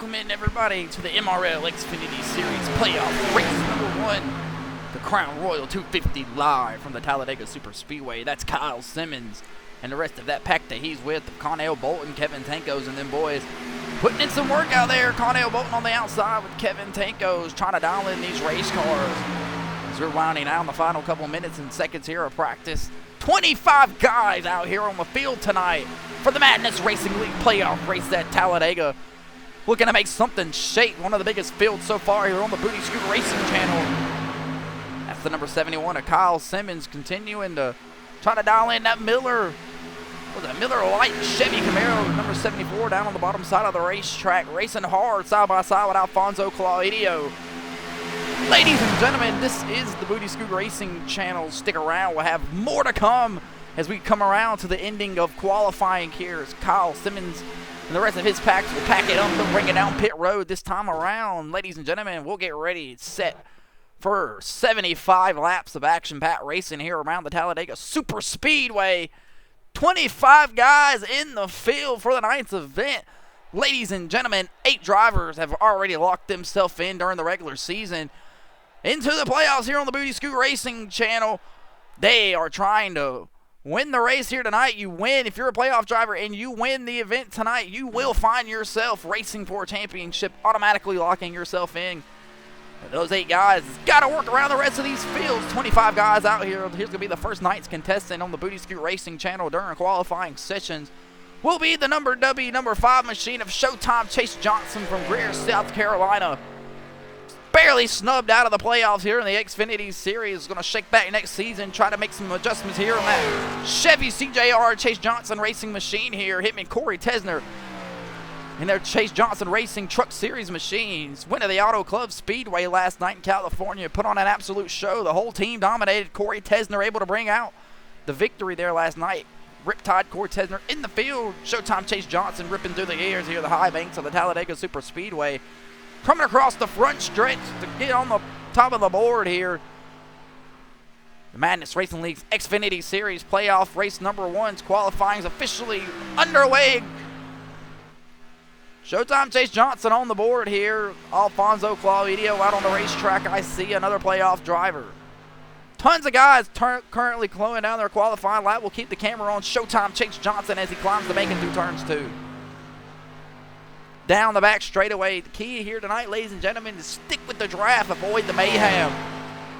welcome in everybody to the MRL Xfinity Series playoff race number 1. The Crown Royal 250 live from the Talladega Super Speedway. That's Kyle Simmons and the rest of that pack that he's with. Connell Bolton, Kevin Tankos, and them boys putting in some work out there. Connell Bolton on the outside with Kevin Tankos trying to dial in these race cars. As we're winding out in the final couple minutes and seconds here of practice. 25 guys out here on the field tonight for the Madness Racing League playoff race at Talladega. Looking to make something shake. One of the biggest fields so far here on the Booty Scoot Racing channel. That's the number 71 of Kyle Simmons continuing to try to dial in that Miller Light Chevy Camaro, number 74, down on the bottom side of the racetrack, racing hard side by side with Alfonso Claudio. Ladies and gentlemen, this is the Booty Scoot Racing channel. Stick around. We'll have more to come as we come around to the ending of qualifying here as Kyle Simmons and the rest of his packs will pack it up and bring it down pit road this time around. Ladies and gentlemen, we'll get ready, set for 75 laps of action-packed racing here around the Talladega Super Speedway. 25 guys in the field for the night's event. Ladies and gentlemen, 8 drivers have already locked themselves in during the regular season into the playoffs here on the Booty Scoot Racing channel. They are trying to win the race here tonight. You win. If you're a playoff driver and you win the event tonight, you will find yourself racing for a championship, automatically locking yourself in. And those 8 guys got to work around the rest of these fields. 25 guys out here. Here's going to be the first night's contestant on the Booty Scoot Racing channel during qualifying sessions. Will be the number 5 machine of Showtime Chase Johnson from Greer, South Carolina. Barely snubbed out of the playoffs here in the Xfinity Series. Going to shake back next season, try to make some adjustments here on that Chevy CJR Chase Johnson Racing machine here. Hitman Corey Tesner in their Chase Johnson Racing Truck Series machines. Went to the Auto Club Speedway last night in California. Put on an absolute show. The whole team dominated. Corey Tesner able to bring out the victory there last night. Riptide Corey Tesner in the field. Showtime Chase Johnson ripping through the airs here, the high banks of the Talladega Super Speedway. Coming across the front stretch to get on the top of the board here. The Madness Racing League's Xfinity Series playoff race number 1's qualifying is officially underway. Showtime Chase Johnson on the board here. Alfonso Claudio out on the racetrack. I see another playoff driver. Tons of guys currently slowing down their qualifying lap. We'll keep the camera on Showtime Chase Johnson as he climbs the bacon through turns 2. Down the back straightaway. The key here tonight, ladies and gentlemen, is stick with the draft, avoid the mayhem,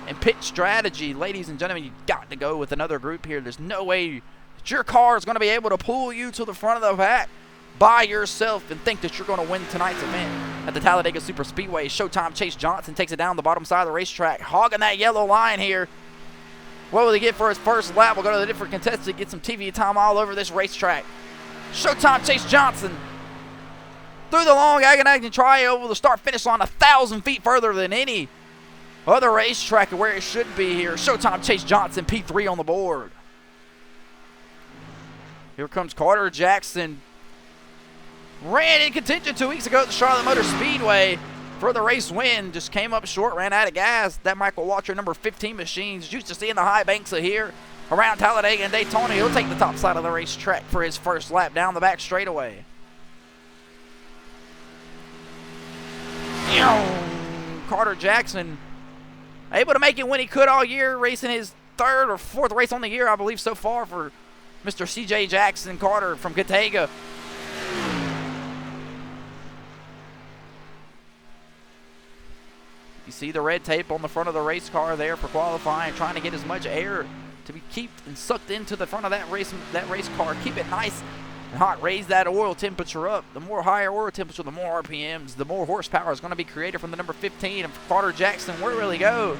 and pit strategy. Ladies and gentlemen, you've got to go with another group here. There's no way that your car is going to be able to pull you to the front of the pack by yourself and think that you're going to win tonight's event at the Talladega Super Speedway. Showtime Chase Johnson takes it down the bottom side of the racetrack, hogging that yellow line here. What will he get for his first lap? We'll go to the different contestants, get some TV time all over this racetrack. Showtime Chase Johnson through the long agonizing trioval, the start-finish line 1,000 feet further than any other racetrack where it should be here. Showtime Chase Johnson, P3 on the board. Here comes Carter Jackson. Ran in contention 2 weeks ago at the Charlotte Motor Speedway for the race win. Just came up short, ran out of gas. That Michael Watcher number 15 machines used to see in the high banks of here around Talladega and Daytona. He'll take the top side of the racetrack for his first lap down the back straightaway. Carter Jackson able to make it when he could all year, racing his 3rd or 4th race on the year, I believe, so far for Mr. C.J. Jackson Carter from Talladega. You see the red tape on the front of the race car there for qualifying, trying to get as much air to be kept and sucked into the front of that race car. Keep it nice and hot. Raise that oil temperature up. The more higher oil temperature, the more RPMs, the more horsepower is going to be created from the number 15 of Carter Jackson. Where will he go?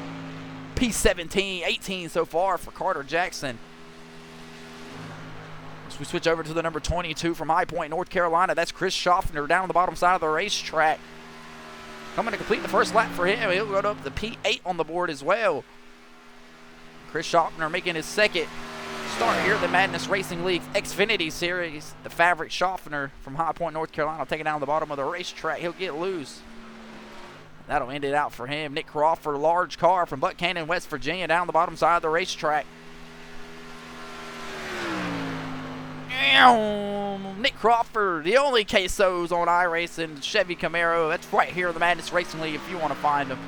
P17, 18 so far for Carter Jackson. As we switch over to the number 22 from High Point, North Carolina, that's Chris Schaffner down on the bottom side of the racetrack. Coming to complete the first lap for him. He'll go up to P8 on the board as well. Chris Schaffner making his second start here at the Madness Racing League Xfinity Series. The Fabric Schaffner from High Point, North Carolina, taking down the bottom of the racetrack. He'll get loose. That'll end it out for him. Nick Crawford, large car from Buchanan, West Virginia, down the bottom side of the racetrack. Nick Crawford, the only quesos on iRacing, Chevy Camaro. That's right here in the Madness Racing League if you want to find them.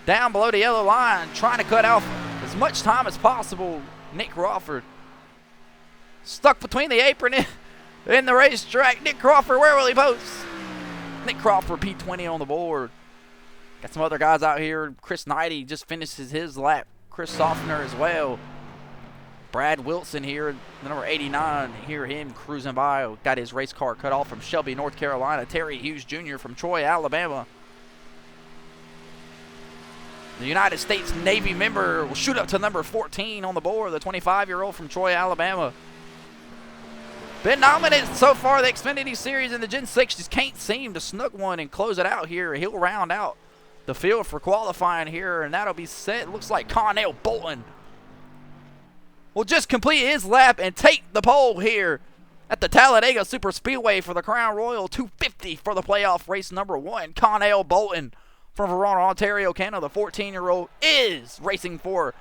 Down below the yellow line, trying to cut off as much time as possible, Nick Crawford. Stuck between the apron and the racetrack. Nick Crawford, where will he post? Nick Crawford, P20 on the board. Got some other guys out here. Chris Knighty just finishes his lap. Chris Softener as well. Brad Wilson here, the number 89. Hear him cruising by. Got his race car cut off from Shelby, North Carolina. Terry Hughes Jr. from Troy, Alabama. The United States Navy member will shoot up to number 14 on the board. The 25-year-old from Troy, Alabama. Been nominated so far the Xfinity Series in the Gen 6. Just can't seem to snook one and close it out here. He'll round out the field for qualifying here, and that'll be set. Looks like Connell Bolton will just complete his lap and take the pole here at the Talladega Super Speedway for the Crown Royal 250 for the playoff race number 1. Connell Bolton from Verona, Ontario, Canada, the 14-year-old is racing for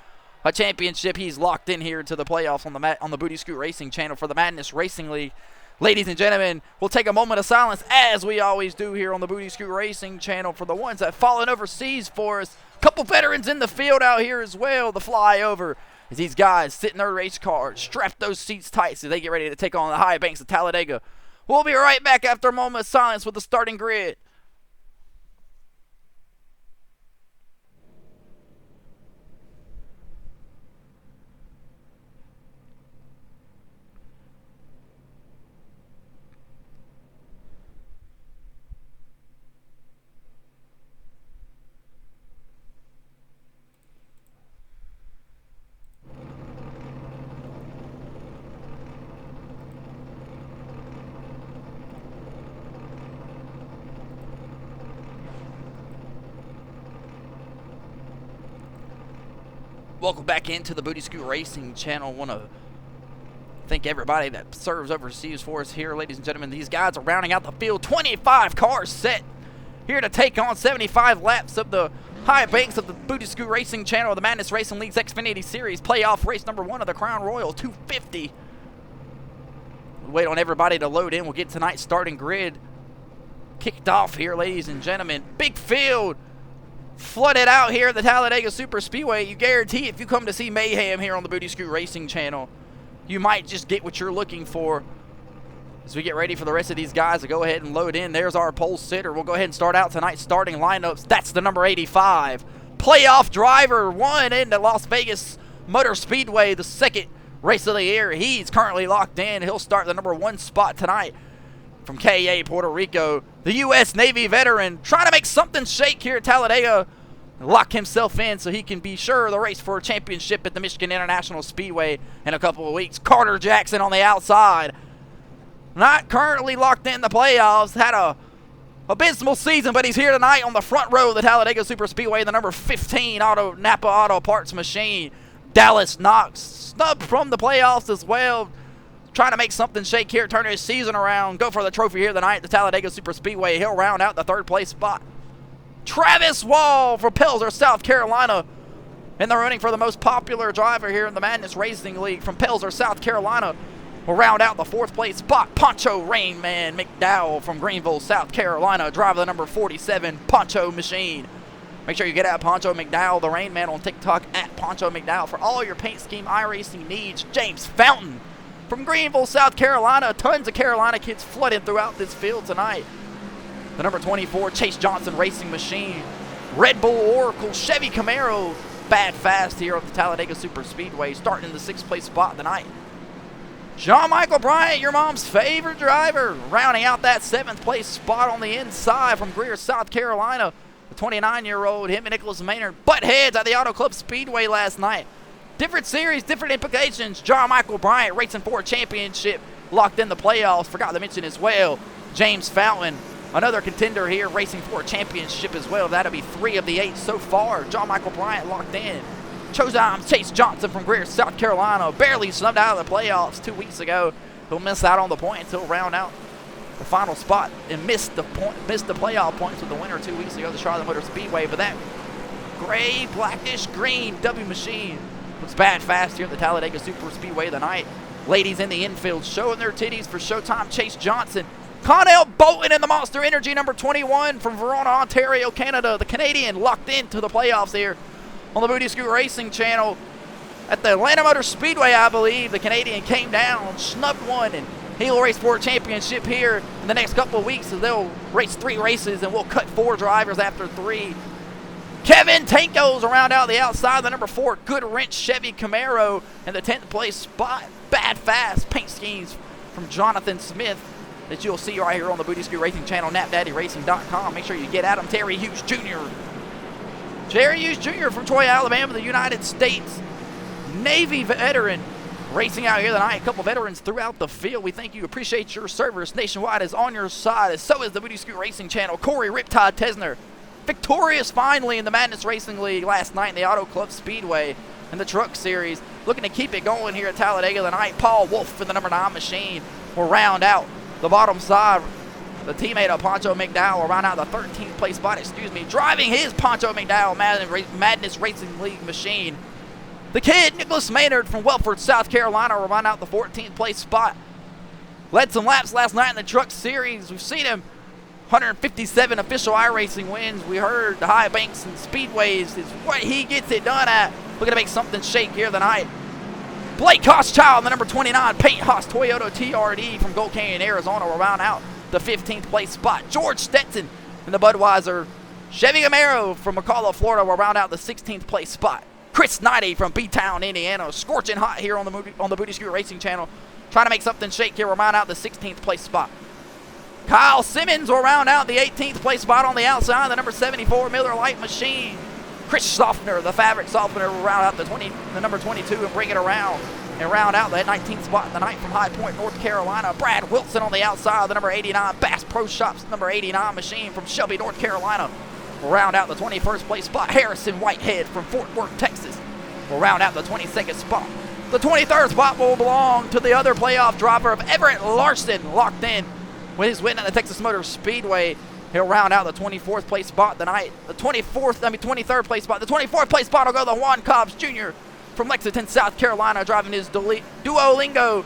a championship. He's locked in here to the playoffs on the Booty Scoot Racing channel for the Madness Racing League. Ladies and gentlemen, we'll take a moment of silence, as we always do here on the Booty Scoot Racing channel, for the ones that fallen overseas for us. Couple veterans in the field out here as well. The flyover as these guys sit in their race cars, strap those seats tight so they get ready to take on the high banks of Talladega. We'll be right back after a moment of silence with the starting grid. Welcome back into the Booty Scoot Racing channel. Want to thank everybody that serves overseas for us here, ladies and gentlemen. These guys are rounding out the field. 25 cars set here to take on 75 laps of the high banks of the Booty Scoot Racing channel of the Madness Racing League's Xfinity Series playoff race number 1 of the Crown Royal 250. We'll wait on everybody to load in. We'll get tonight's starting grid kicked off here, ladies and gentlemen. Big field flooded out here at the Talladega Super Speedway. You guarantee if you come to see mayhem here on the Booty Scoot Racing channel, you might just get what you're looking for. As we get ready for the rest of these guys to go ahead and load in, there's our pole sitter. We'll go ahead and start out tonight's starting lineups. That's the number 85. Playoff driver, won into Las Vegas Motor Speedway, the second race of the year. He's currently locked in. He'll start the number 1 spot tonight. From KA, Puerto Rico, the U.S. Navy veteran, trying to make something shake here at Talladega, lock himself in so he can be sure the race for a championship at the Michigan International Speedway in a couple of weeks. Carter Jackson on the outside, not currently locked in the playoffs, had a abysmal season, but he's here tonight on the front row of the Talladega Super Speedway, the number 15 Napa Auto Parts machine. Dallas Knox, snubbed from the playoffs as well, trying to make something shake here, turn his season around, go for the trophy here tonight at the Talladega Super Speedway. He'll round out the 3rd place spot. Travis Wall from Pelzer, South Carolina, in the running for the most popular driver here in the Madness Racing League from Pelzer, South Carolina, will round out the 4th place spot. Poncho Rainman McDowell from Greenville, South Carolina, driver the number 47 Poncho Machine. Make sure you get at Poncho McDowell, the Rain Man, on TikTok, at Poncho McDowell, for all your paint scheme iRacing needs. James Fountain from Greenville, South Carolina. Tons of Carolina kids flooding throughout this field tonight. The number 24 Chase Johnson Racing Machine. Red Bull Oracle Chevy Camaro, bad fast here at the Talladega Super Speedway, starting in the 6th place spot tonight. John Michael Bryant, your mom's favorite driver, rounding out that 7th place spot on the inside from Greer, South Carolina. The 29-year-old, him and Nicholas Maynard butt heads at the Auto Club Speedway last night. Different series, different implications. John Michael Bryant racing for a championship, locked in the playoffs. Forgot to mention as well, James Fountain, another contender here, racing for a championship as well. That'll be 3 of the 8 so far. John Michael Bryant locked in. Chase Johnson from Greer, South Carolina, barely snubbed out of the playoffs 2 weeks ago. He'll miss out on the points. He'll round out the final spot and missed the playoff points with the winner 2 weeks ago, the Charlotte Motor Speedway. But that gray, blackish green W machine looks bad fast here at the Talladega Super Speedway tonight. Ladies in the infield showing their titties for Showtime Chase Johnson. Connell Bolton in the Monster Energy number 21 from Verona, Ontario, Canada. The Canadian locked into the playoffs here on the Booty Scoot Racing channel. At the Atlanta Motor Speedway, I believe, the Canadian came down, snubbed one, and he'll race for a championship here in the next couple of weeks. So they'll race 3 races, and we'll cut 4 drivers after 3. Kevin Tanko's around out the outside, the number 4 Good Wrench Chevy Camaro in the 10th place spot. Bad Fast paint schemes from Jonathan Smith that you'll see right here on the Booty Scoot Racing channel, napdaddyracing.com. Make sure you get at him. Terry Hughes Jr. Terry Hughes Jr. from Troy, Alabama, the United States Navy veteran, racing out here tonight. A couple veterans throughout the field. We thank you. Appreciate your service. Nationwide is on your side, as so is the Booty Scoot Racing channel. Corey Riptide Tesner, victorious finally in the Madness Racing League last night in the Auto Club Speedway in the Truck Series. Looking to keep it going here at Talladega tonight. Paul Wolf for the number 9 machine will round out the bottom side. The teammate of Poncho McDowell will round out the 13th place spot, driving his Poncho McDowell Madness Racing League machine. The kid, Nicholas Maynard from Welford, South Carolina, will round out the 14th place spot. Led some laps last night in the Truck Series. We've seen him 157 official iRacing wins. We heard the high banks and speedways is what he gets it done at. Looking to make something shake here tonight. Blake Hochschild, the number 29 Paint Haas Toyota TRD from Gold Canyon, Arizona, will round out the 15th place spot. George Stetson in the Budweiser Chevy Camaro from McCalla, Florida, will round out the 16th place spot. Chris Knighty from B-Town, Indiana, scorching hot here on the Booty Scoot Racing channel, trying to make something shake here. Will round out the 16th place spot. Kyle Simmons will round out the 18th place spot on the outside, the number 74 Miller Lite machine. Chris Softner, the fabric softener, will round out the number 22 and bring it around and round out the 19th spot in the night from High Point, North Carolina. Brad Wilson on the outside, the number 89 Bass Pro Shops number 89 machine from Shelby, North Carolina, will round out the 21st place spot. Harrison Whitehead from Fort Worth, Texas, will round out the 22nd spot. The 23rd spot will belong to the other playoff driver of Everett Larson, locked in with his win at the Texas Motor Speedway. He'll round out the 24th place spot tonight. The 23rd place spot. The 24th place spot will go to Juan Cobbs Jr. from Lexington, South Carolina, driving his Duolingo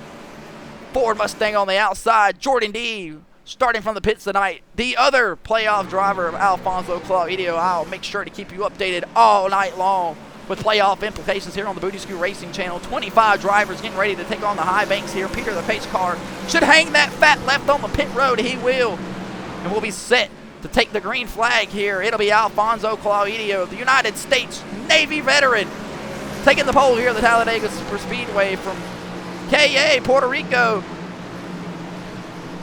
Ford Mustang on the outside. Jordan D. starting from the pits tonight. The other playoff driver of Alfonso Claudio. I'll make sure to keep you updated all night long with playoff implications here on the Booty Scoot Racing channel. 25 drivers getting ready to take on the high banks here. Peter the pace car should hang that fat left on the pit road. He will. And we'll be set to take the green flag here. It'll be Alfonso Claudio, the United States Navy veteran, taking the pole here at the Talladega Super Speedway from KA, Puerto Rico.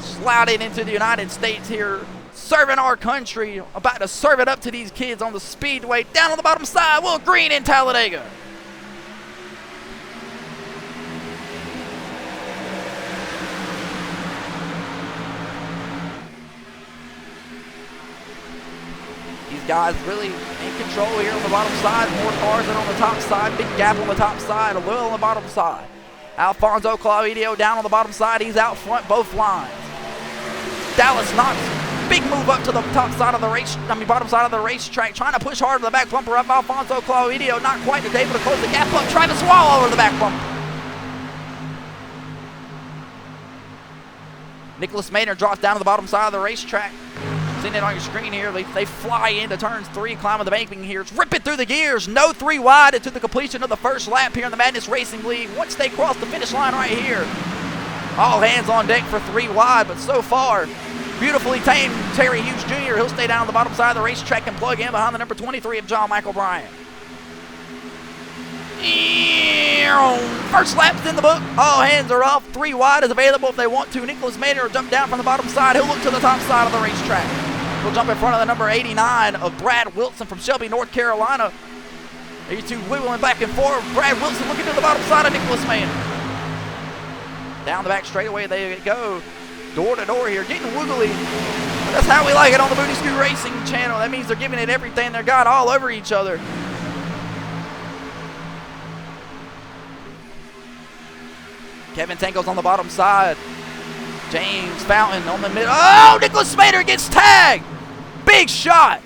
Sliding into the United States here, serving our country, about to serve it up to these kids on the speedway. Down on the bottom side, Will Green in Talladega. These guys really in control here on the bottom side. More cars than on the top side. Big gap on the top side, a little on the bottom side. Alfonso Claudio down on the bottom side. He's out front both lines. Dallas Knox, big move up to the top side of the bottom side of the racetrack, trying to push hard to the back bumper up. Alfonso Claudio not quite able to close the gap up. Travis Wall over the back bumper. Nicholas Maynard drops down to the bottom side of the racetrack. Seeing it on your screen here, they fly into turns 3, climbing the banking here. It's ripping through the gears. No 3 wide into the completion of the first lap here in the Madness Racing League. Once they cross the finish line right here, all hands on deck for 3 wide, but so far, beautifully tamed Terry Hughes Jr. He'll stay down on the bottom side of the racetrack and plug in behind the number 23 of John Michael Bryant. First lap's in the book. All hands are off. 3 wide is available if they want to. Nicholas Maynard will jump down from the bottom side. He'll look to the top side of the racetrack. He'll jump in front of the number 89 of Brad Wilson from Shelby, North Carolina. These two wiggling back and forth. Brad Wilson looking to the bottom side of Nicholas Maynard. Down the back straightaway they go. Door to door here, getting wiggly. That's how we like it on the Booty Scoot Racing channel. That means they're giving it everything they got, all over each other. Kevin Tanko's on the bottom side. James Fountain on the middle. Oh, Nicholas Maynard gets tagged. Big shot.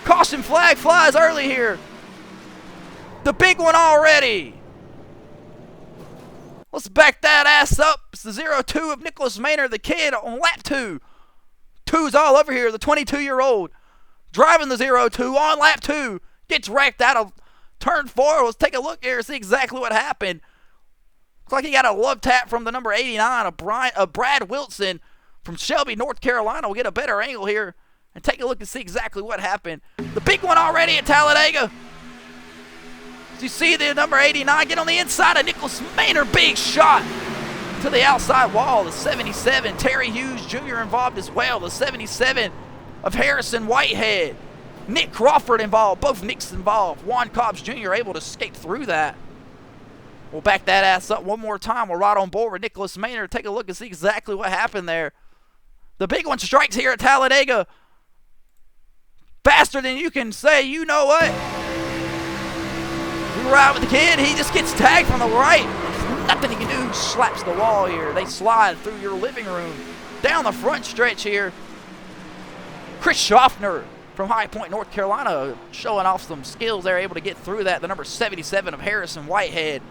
Caution flag flies early here. The big one already. Let's back that ass up. It's the 0-2 of Nicholas Maynard, the kid, on lap 2. Two's all over here, the 22-year-old. Driving the 0-2 on lap 2. Gets wrecked out of turn 4. Let's take a look here and see exactly what happened. Looks like he got a love tap from the number 89 of Brad Wilson from Shelby, North Carolina. We'll get a better angle here and take a look and see exactly what happened. The big one already at Talladega. As you see the number 89 get on the inside of Nicholas Maynard. Big shot to the outside wall. The 77, Terry Hughes Jr. involved as well. The 77 of Harrison Whitehead. Nick Crawford involved. Both Nicks involved. Juan Cobbs Jr. able to escape through that. We'll back that ass up one more time. We're right on board with Nicholas Maynard. Take a look and see exactly what happened there. The big one strikes here at Talladega. Faster than you can say, you know what? We ride with the kid. He just gets tagged from the right. There's nothing he can do. He slaps the wall here. They slide through your living room. Down the front stretch here. Chris Schaffner from High Point, North Carolina, showing off some skills. They're able to get through that. The number 77 of Harrison Whitehead.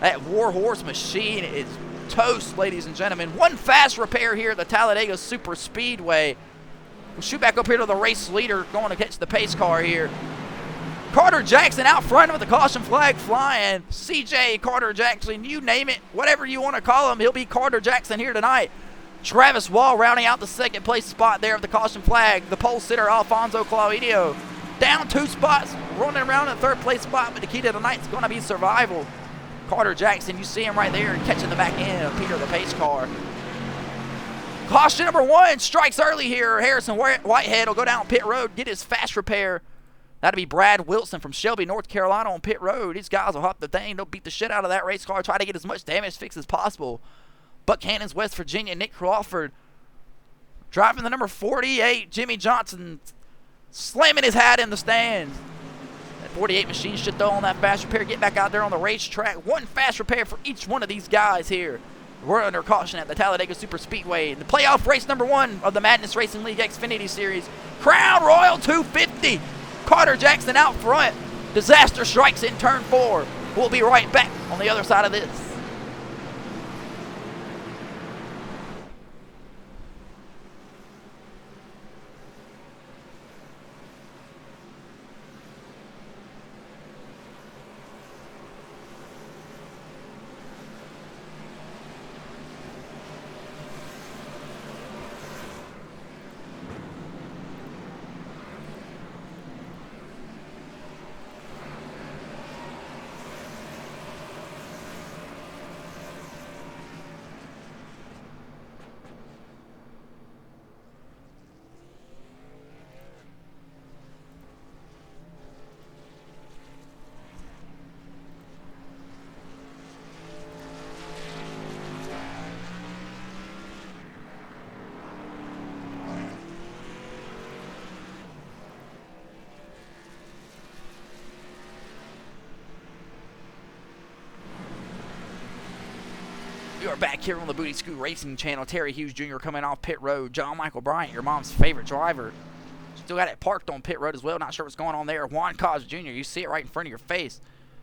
That Warhorse machine is toast, ladies and gentlemen. One fast repair here at the Talladega Super Speedway. We'll shoot back up here to the race leader going to catch the pace car here. Carter Jackson out front with the caution flag flying. CJ Carter Jackson, you name it, whatever you want to call him, he'll be Carter Jackson here tonight. Travis Wall rounding out the second place spot there of the caution flag. The pole sitter, Alfonso Claudio, down 2 spots, running around in the third place spot, but the key to tonight is going to be survival. Carter Jackson, you see him right there catching the back end of Peter the pace car. Caution number 1 strikes early here. Harrison Whitehead will go down pit road, get his fast repair. That'll be Brad Wilson from Shelby, North Carolina on pit road. These guys will hop the thing. They'll beat the shit out of that race car, try to get as much damage fixed as possible. Buckhannon's West Virginia, Nick Crawford driving the number 48, Jimmy Johnson, slamming his hat in the stands. That 48 machine should throw on that fast repair, get back out there on the racetrack. One fast repair for each one of these guys here. We're under caution at the Talladega Super Speedway. The playoff race number 1 of the Madness Racing League Xfinity Series. Crown Royal 250. Carter Jackson out front. Disaster strikes in turn 4. We'll be right back on the other side of this. We are back here on the Booty Scoot Racing channel. Terry Hughes Jr. coming off pit road. John Michael Bryant, your mom's favorite driver, still got it parked on pit road as well. Not sure what's going on there. Juan Cobbs Jr., you see it right in front of your face.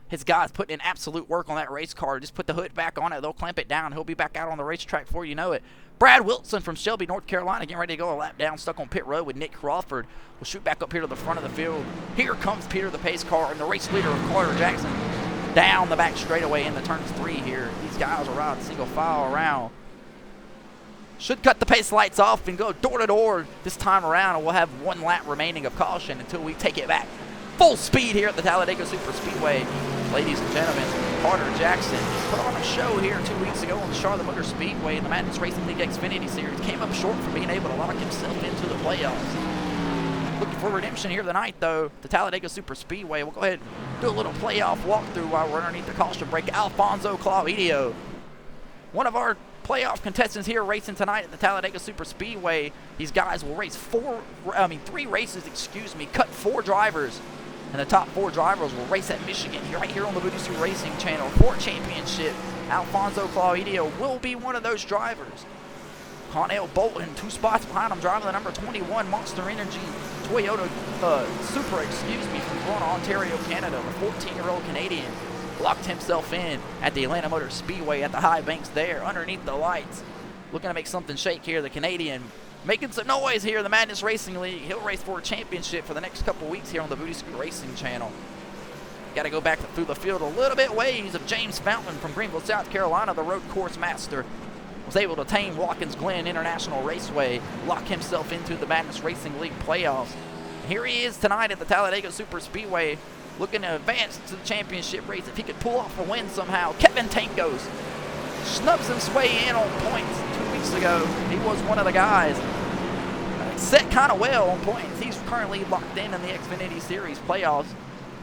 His guys putting in absolute work on that race car. Just put the hood back on it. They'll clamp it down. He'll be back out on the racetrack before you know it. Brad Wilson from Shelby, North Carolina, getting ready to go a lap down, stuck on pit road with Nick Crawford. We'll shoot back up here to the front of the field. Here comes Peter the pace car and the race leader of Carter Jackson. Down the back straightaway in the turns 3 here. These guys will ride single file around. Should cut the pace lights off and go door to door this time around, and we'll have 1 lap remaining of caution until we take it back. Full speed here at the Talladega Super Speedway. Ladies and gentlemen, Carter Jackson put on a show here 2 weeks ago on the Charlotte Motor Speedway in the Madness Racing League Xfinity Series. Came up short from being able to lock himself into the playoffs. Looking for redemption here tonight, though. The Talladega Super Speedway. We'll go ahead and do a little playoff walkthrough while we're underneath the caution brake. Alfonso Claudio, one of our playoff contestants here racing tonight at the Talladega Super Speedway. These guys will race 3 races, cut 4 drivers. And the top 4 drivers will race at Michigan right here on the Booty Scoot Racing channel for championship. Alfonso Claudio will be one of those drivers. Connell Bolton, 2 spots behind him, driving the number 21 Monster Energy Toyota Supra, from Toronto, Ontario, Canada. The 14-year-old Canadian locked himself in at the Atlanta Motor Speedway at the high banks there underneath the lights. Looking to make something shake here, the Canadian. Making some noise here in the Madness Racing League. He'll race for a championship for the next couple weeks here on the Booty Scoot Racing channel. Got to go back through the field a little bit ways of James Fountain from Greenville, South Carolina, the road course master. Was able to tame Watkins Glen International Raceway, lock himself into the Madness Racing League playoffs. Here he is tonight at the Talladega Super Speedway, looking to advance to the championship race. If he could pull off a win somehow, Kevin Tankos snubs his way in on points 2 weeks ago. He was one of the guys. Set kind of well on points. He's currently locked in the Xfinity Series playoffs.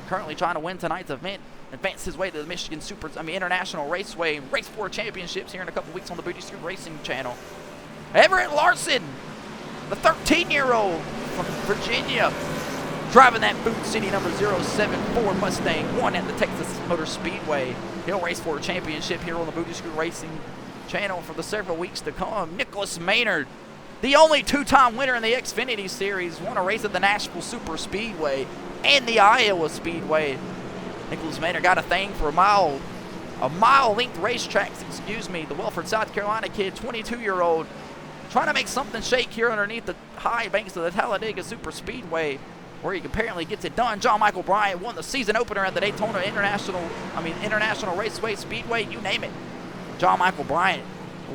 Currently trying to win tonight's event, advance his way to the Michigan International Raceway, race for championships here in a couple weeks on the Booty Scoot Racing channel. Everett Larson, the 13-year-old from Virginia, driving that Boot City number 074 Mustang, won at the Texas Motor Speedway. He'll race for a championship here on the Booty Scoot Racing channel for the several weeks to come. Nicholas Maynard, the only two-time winner in the Xfinity Series, won a race at the Nashville Super Speedway and the Iowa Speedway. Nicholas Maynard got a thing for a mile-length racetracks, excuse me. The Welford, South Carolina kid, 22-year-old, trying to make something shake here underneath the high banks of the Talladega Super Speedway, where he apparently gets it done. John Michael Bryant won the season opener at the Daytona International Raceway Speedway, you name it. John Michael Bryant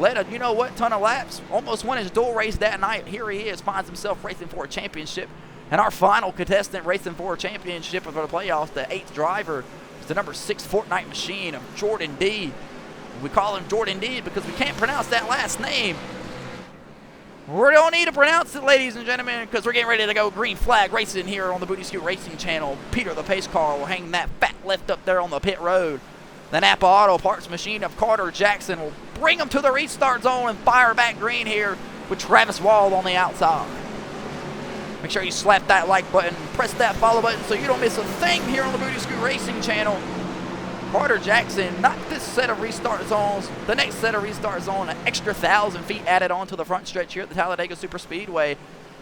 led a ton of laps, almost won his dual race that night. Here he is, finds himself racing for a championship. And our final contestant racing for a championship for the playoffs, the 8th driver, is the number 6 Fortnite machine of Jordan D. We call him Jordan D because we can't pronounce that last name. We don't need to pronounce it, ladies and gentlemen, because we're getting ready to go green flag racing here on the Booty Scoot Racing channel. Peter the Pace Car will hang that fat left up there on the pit road. The Napa Auto Parts machine of Carter Jackson will bring him to the restart zone and fire back green here with Travis Wall on the outside. Make sure you slap that like button, press that follow button so you don't miss a thing here on the Booty Scoot Racing channel. Carter Jackson, not this set of restart zones, the next set of restart zone, an extra 1,000 feet added onto the front stretch here at the Talladega Super Speedway.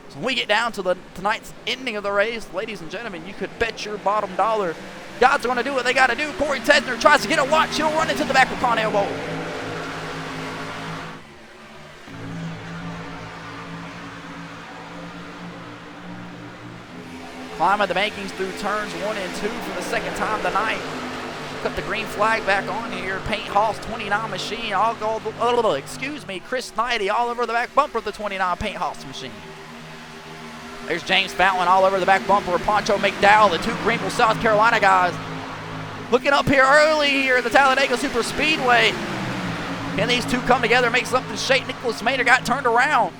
So when we get down to tonight's ending of the race, ladies and gentlemen, you could bet your bottom dollar God's going to do what they got to do. Corey Tesner tries to get a watch. He'll run into the back of Con Bowl. Climbing the bankings through turns 1 and 2 for the second time tonight. Cut the green flag back on here. Paint Hoss 29 machine. Chris Knighty all over the back bumper of the 29 Paint Hoss machine. There's James Fountain all over the back bumper of Poncho McDowell, the 2 Greenville, South Carolina guys. Looking up here early here at the Talladega Super Speedway. Can these two come together and make something shake? Nicholas Maynard got turned around.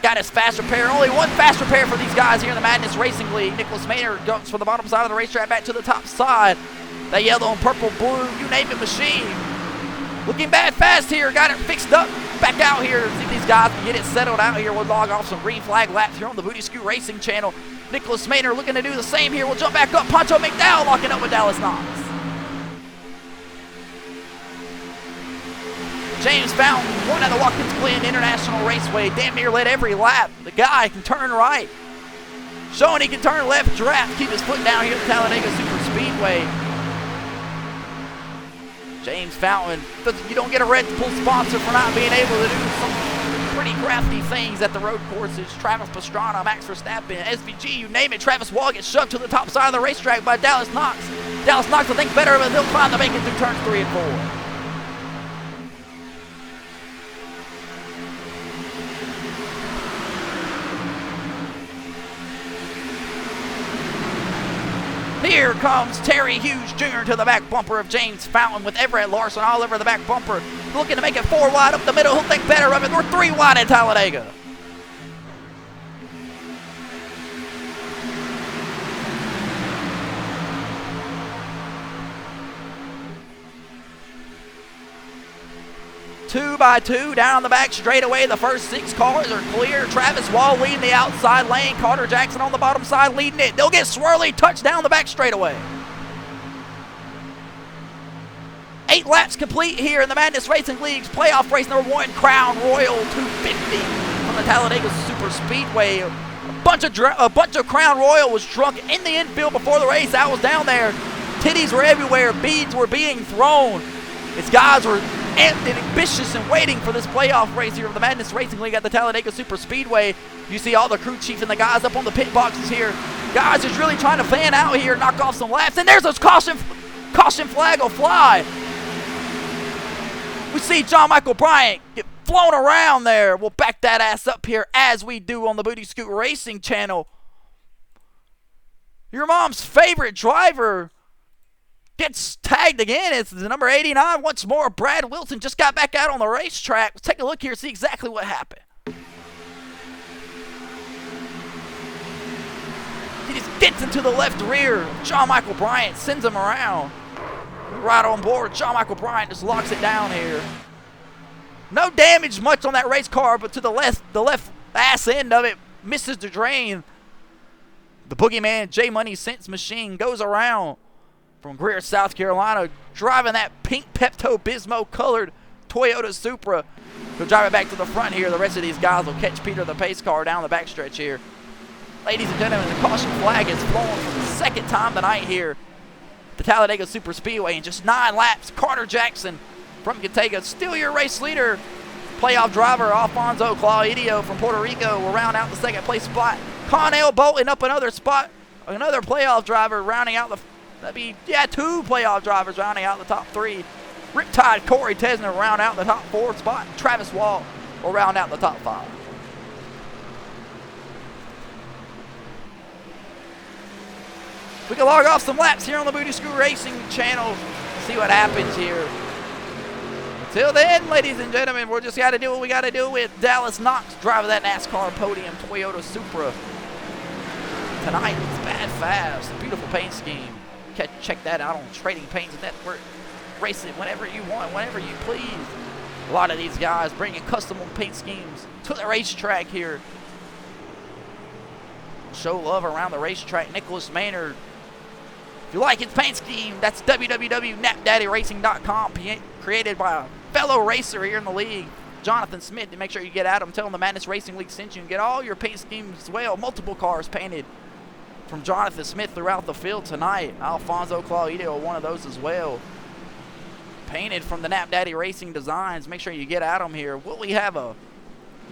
Got his fast repair. Only one fast repair for these guys here in the Madness Racing League. Nicholas Maynard goes from the bottom side of the racetrack back to the top side. That yellow and purple, blue, you name it, machine. Looking bad fast here. Got it fixed up. Back out here. See if these guys can get it settled out here. We'll log off some green flag laps here on the Booty Scoot Racing channel. Nicholas Maynard looking to do the same here. We'll jump back up. Poncho McDowell locking up with Dallas Knox. James Fountain, one at the Watkins Glen International Raceway, damn near led every lap. The guy can turn right. Showing he can turn left, draft, keep his foot down here at Talladega Super Speedway. James Fountain, you don't get a Red Bull sponsor for not being able to do some pretty crafty things at the road courses. Travis Pastrana, Max Verstappen, SVG, you name it. Travis Wall gets shoved to the top side of the racetrack by Dallas Knox. Dallas Knox will think better of it. He'll climb the bacon through turns 3 and 4. Here comes Terry Hughes Jr. to the back bumper of James Fountain with Everett Larson all over the back bumper. Looking to make it 4 wide up the middle. He'll think better of it. We're 3 wide at Talladega. Two by two down the back straightaway. The first 6 cars are clear. Travis Wall leading the outside lane. Carter Jackson on the bottom side leading it. They'll get swirly. Touchdown the back straightaway. 8 laps complete here in the Madness Racing League's playoff race number 1, Crown Royal 250 from the Talladega Super Speedway. A bunch of Crown Royal was drunk in the infield before the race. I was down there. Titties were everywhere. Beads were being thrown. As guys were amped and ambitious and waiting for this playoff race here of the Madness Racing League at the Talladega Super Speedway. You see all the crew chief and the guys up on the pit boxes here. Guys just really trying to fan out here, knock off some laps. And there's those caution flag will fly. We see John Michael Bryant get flown around there. We'll back that ass up here as we do on the Booty Scoot Racing channel. Your mom's favorite driver gets tagged again. It's the number 89 once more. Brad Wilson just got back out on the racetrack. Let's take a look here, see exactly what happened. He just gets into the left rear. John Michael Bryant sends him around. Right on board. John Michael Bryant just locks it down here. No damage much on that race car, but to the left ass end of it misses the drain. The boogeyman J Money Sense machine goes around from Greer, South Carolina, driving that pink Pepto-Bismol colored Toyota Supra. He'll drive it back to the front here. The rest of these guys will catch Peter the pace car down the backstretch here. Ladies and gentlemen, the caution flag is flown for the second time tonight here. The Talladega Super Speedway in just 9 laps. Carter Jackson from Talladega, still your race leader. Playoff driver Alfonso Claudio from Puerto Rico will round out the second place spot. Connell Bolton up another spot. Another playoff driver rounding out the, that'd be, yeah, 2 playoff drivers rounding out the top 3. Riptide Corey Tesner will round out the top 4 spot. Travis Wall will round out the top 5. We can log off some laps here on the Booty Scoot Racing channel. See what happens here. Until then, ladies and gentlemen, we're just got to do what we got to do with Dallas Knox driving that NASCAR podium Toyota Supra. Tonight, it's Bad Fast, a beautiful paint scheme. Check that out on Trading Paints Network. Race it whenever you want, whenever you please. A lot of these guys bringing custom paint schemes to the racetrack here. Show love around the racetrack. Nicholas Maynard. If you like his paint scheme, that's www.napdaddyracing.com, created by a fellow racer here in the league, Jonathan Smith. And make sure you get at him. Tell him the Madness Racing League sent you and get all your paint schemes as well. Multiple cars painted from Jonathan Smith throughout the field tonight. Alfonso Claudio, one of those as well. Painted from the Nap Daddy Racing Designs. Make sure you get at them here. Will we have a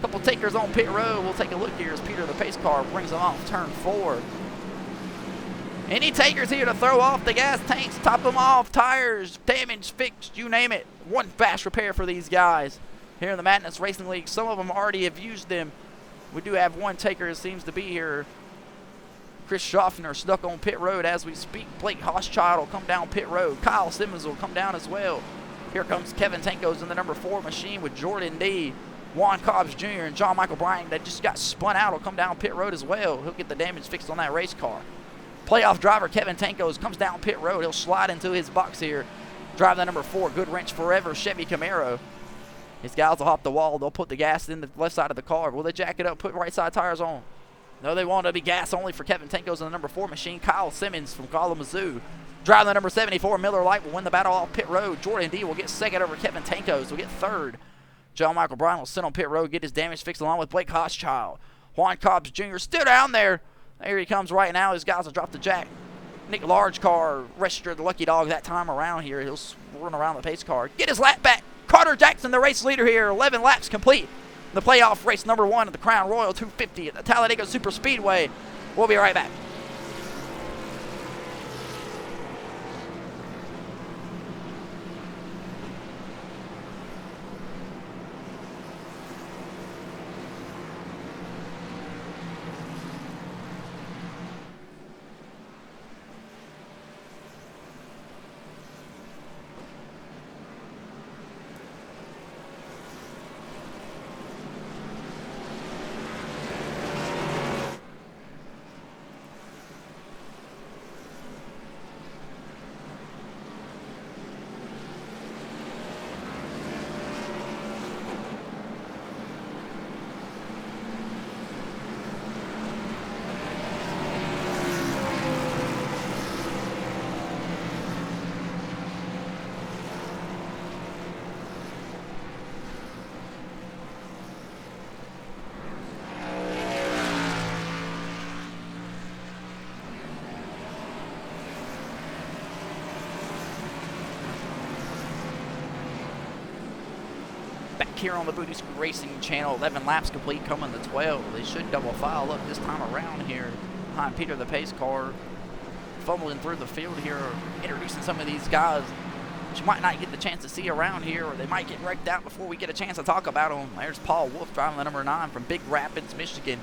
couple takers on pit road? We'll take a look here as Peter the pace car brings them off turn 4. Any takers here to throw off the gas tanks, top them off, tires, damage, fixed, you name it. One fast repair for these guys here in the Madness Racing League. Some of them already have used them. We do have one taker that seems to be here. Chris Schaffner stuck on pit road as we speak. Blake Hochschild will come down pit road. Kyle Simmons will come down as well. Here comes Kevin Tankos in the number 4 machine with Jordan D. Juan Cobbs Jr. and John Michael Bryant that just got spun out will come down pit road as well. He'll get the damage fixed on that race car. Playoff driver Kevin Tankos comes down pit road. He'll slide into his box here. Drive the number 4 Good Wrench Forever Chevy Camaro. His guys will hop the wall. They'll put the gas in the left side of the car. Will they jack it up, put right side tires on? No, they won't. It'll be gas only for Kevin Tankos in the number 4 machine. Kyle Simmons from Kalamazoo. Driving the number 74 Miller Lite will win the battle off pit road. Jordan D will get second over Kevin Tankos. Will get third. John Michael Bryan will sit on pit road, get his damage fixed along with Blake Hochschild. Juan Cobbs Jr. still down there. There he comes right now. His guys will drop the jack. Nick Large car registered the lucky dog that time around here. He'll run around the pace car. Get his lap back. Carter Jackson, the race leader here. 11 laps complete. The playoff race number 1 of the Crown Royal 250 at the Talladega Super Speedway. We'll be right back. here on the Booty Scoot Racing channel. 11 laps complete, coming to 12. They should double file up this time around here behind Peter the pace car. Fumbling through the field here, introducing some of these guys that you might not get the chance to see around here, or they might get wrecked out before we get a chance to talk about them. There's Paul Wolf driving the number 9 from Big Rapids, Michigan.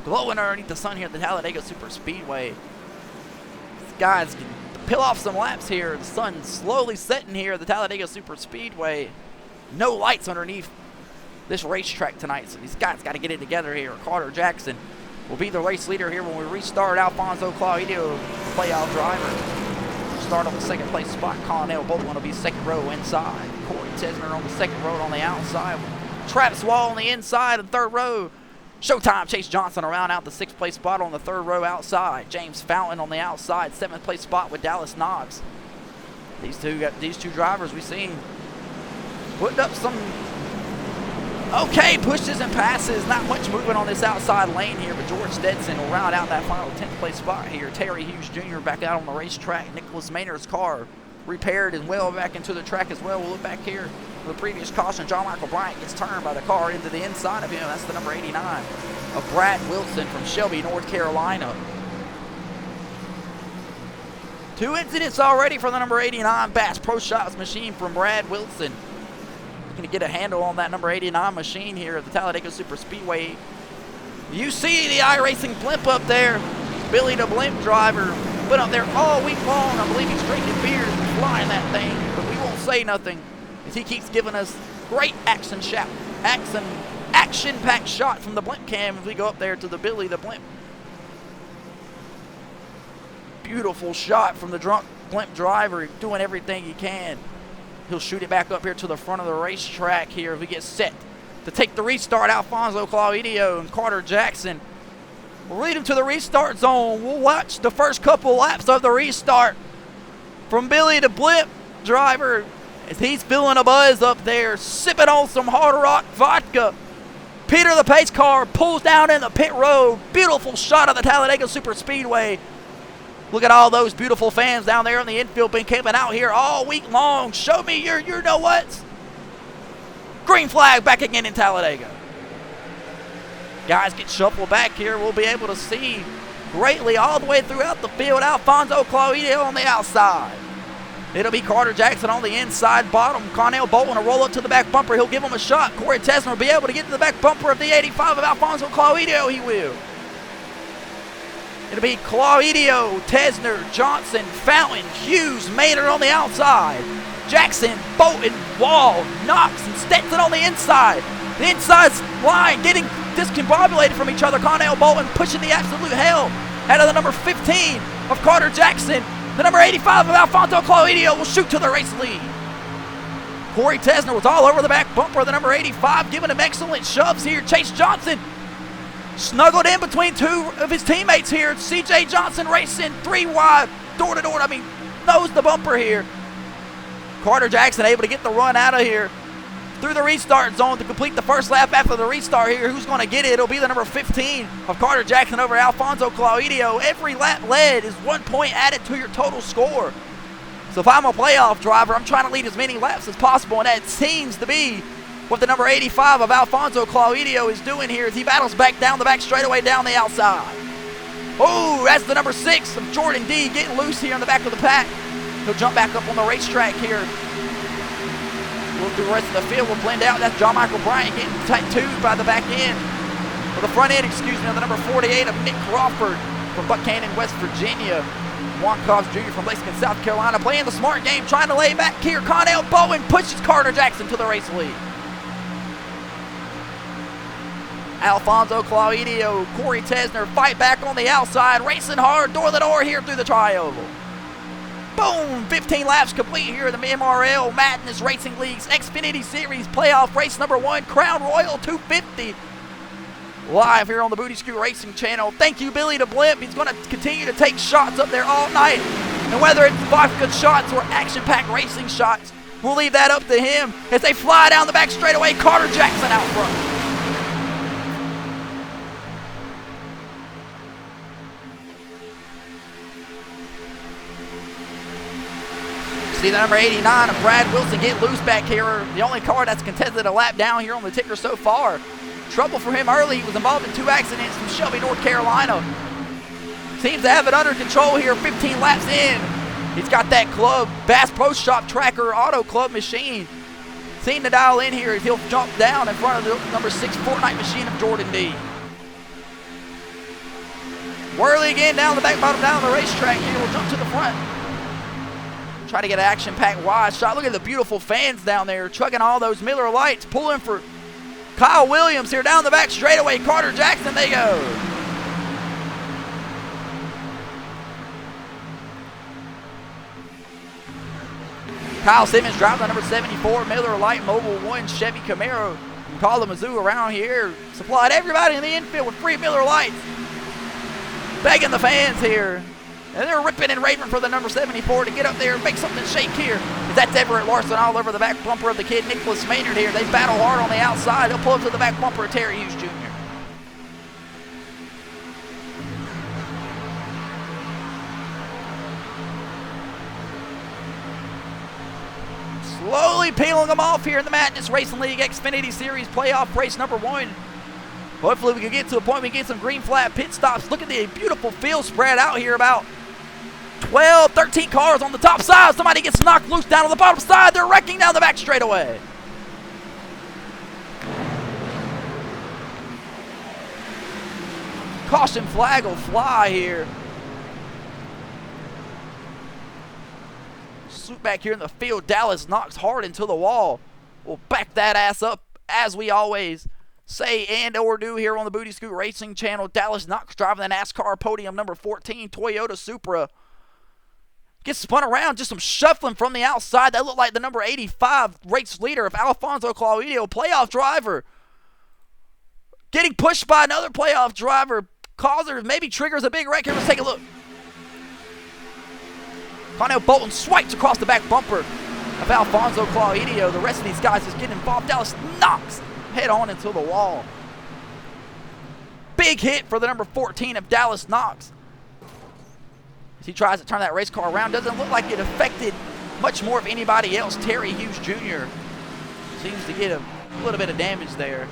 Glowing underneath the sun here at the Talladega Super Speedway. These guys can peel off some laps here. The sun's slowly setting here at the Talladega Super Speedway. No lights underneath this racetrack tonight, so these guys got to get it together here. Carter Jackson will be the race leader here when we restart. Alfonso Claudio, playoff driver. Start on the second place spot. Connell Bolton will be second row inside. Corey Tesner on the second row on the outside. Travis Wall on the inside and third row. Showtime Chase Johnson around out the sixth place spot on the third row outside. James Fountain on the outside, seventh place spot with Dallas Knox. These two drivers we've seen putting up some okay pushes and passes. Not much movement on this outside lane here, but George Stetson will round out that final 10th place spot here. Terry Hughes Jr. back out on the racetrack. Nicholas Maynard's car repaired and well back into the track as well. We'll look back here for the previous caution. John Michael Bryant gets turned by the car into the inside of him. That's the number 89 of Brad Wilson from Shelby, North Carolina. 2 incidents already for the number 89 Bass Pro Shops machine from Brad Wilson. Going to get a handle on that number 89 machine here at the Talladega Super Speedway. You see the iRacing blimp up there. Billy the blimp driver been up there all week long. I believe he's drinking beers and flying that thing, but we won't say nothing as he keeps giving us great action-packed shot from the blimp cam as we go up there to the Billy the blimp. Beautiful shot from the drunk blimp driver, doing everything he can. He'll shoot it back up here to the front of the racetrack here as we get set to take the restart. Alfonso Claudio and Carter Jackson will lead him to the restart zone. We'll watch the first couple laps of the restart from Billy the blimp driver as he's feeling a buzz up there, sipping on some Hard Rock vodka. Peter the pace car pulls down in the pit road. Beautiful shot of the Talladega Super Speedway. Look at all those beautiful fans down there in the infield, been camping out here all week long. Show me your know-whats. Green flag back again in Talladega. Guys get shuffled back here. We'll be able to see greatly all the way throughout the field. Alfonso Claudio on the outside. It'll be Carter Jackson on the inside bottom. Connell Bolton will roll up to the back bumper. He'll give him a shot. Corey Tesner will be able to get to the back bumper of the 85 of Alfonso Claudio. He will. It'll be Claudio, Tesner, Johnson, Fountain, Hughes, Maynard on the outside. Jackson, Bolton, Wall, Knox, and Stetson on the inside. The inside line getting discombobulated from each other. Connell Bolton pushing the absolute hell out of the number 15 of Carter Jackson. The number 85 of Alfonso Claudio will shoot to the race lead. Corey Tesner was all over the back bumper of the number 85, giving him excellent shoves here. Chase Johnson snuggled in between two of his teammates here. C.J. Johnson racing 3 wide, door to door. Nose the bumper here. Carter Jackson able to get the run out of here through the restart zone to complete the first lap after the restart here. Who's going to get it? It'll be the number 15 of Carter Jackson over Alfonso Claudio. Every lap led is 1 point added to your total score. So if I'm a playoff driver, I'm trying to lead as many laps as possible, and that seems to be what the number 85 of Alfonso Claudio is doing here as he battles back down the back straightaway down the outside. Oh, that's the number 6 of Jordan D getting loose here in the back of the pack. He'll jump back up on the racetrack here. Look through the rest of the field. Will blend out. That's John Michael Bryant getting tattooed by the back end. Or the front end, excuse me, of the number 48 of Nick Crawford from Buchanan, West Virginia. Juan Cobbs Jr. from Lexington, South Carolina, playing the smart game, trying to lay back here. Connell Bowen pushes Carter Jackson to the race lead. Alfonso Claudio, Corey Tesner fight back on the outside, racing hard, door to door here through the tri-oval. Boom! 15 laps complete here in the MRL Madness Racing League's Xfinity Series playoff race number 1, Crown Royal 250. Live here on the Booty Scoot Racing channel. Thank you, Billy the Blimp. He's going to continue to take shots up there all night. And whether it's vodka shots or action-packed racing shots, we'll leave that up to him as they fly down the back straightaway. Carter Jackson out front. See the number 89 of Brad Wilson get loose back here. The only car that's contested a lap down here on the ticker so far. Trouble for him early. He was involved in 2 accidents from Shelby, North Carolina. Seems to have it under control here 15 laps in. He's got that club, Bass Pro Shop Tracker Auto Club machine. Seem to dial in here. He'll jump down in front of the number 6 Fortnite machine of Jordan D. Whirly again down the back bottom down the racetrack here. We'll jump to the front. Try to get an action-packed wide shot. Look at the beautiful fans down there chugging all those Miller Lights, pulling for Kyle Williams here down the back straightaway. Carter Jackson, they go. Kyle Simmons driving the number 74 Miller Lite Mobile 1 Chevy Camaro from Kalamazoo around here. Supplied everybody in the infield with free Miller Lights. Begging the fans here. And they're ripping and raving for the number 74 to get up there and make something shake here. That's Everett Larson all over the back bumper of the kid Nicholas Maynard here. They battle hard on the outside. They'll pull up to the back bumper of Terry Hughes Jr. Slowly peeling them off here in the Madness Racing League Xfinity Series playoff race number 1. Hopefully we can get to a point we can get some green flag pit stops. Look at the beautiful field spread out here. About 12, 13 cars on the top side. Somebody gets knocked loose down on the bottom side. They're wrecking down the back straightaway. Caution flag will fly here. Swoop back here in the field. Dallas knocks hard into the wall. We'll back that ass up as we always say and or do here on the Booty Scoot Racing channel. Dallas Knox driving the NASCAR podium number 14 Toyota Supra. Gets spun around, just some shuffling from the outside. That looked like the number 85 race leader of Alfonso Claudio, playoff driver. Getting pushed by another playoff driver. Causer maybe triggers a big wreck here. Let's take a look. Connell Bolton swipes across the back bumper of Alfonso Claudio. The rest of these guys just getting involved. Dallas Knox head on into the wall. Big hit for the number 14 of Dallas Knox. As he tries to turn that race car around, doesn't look like it affected much more of anybody else. Terry Hughes Jr. seems to get a little bit of damage there.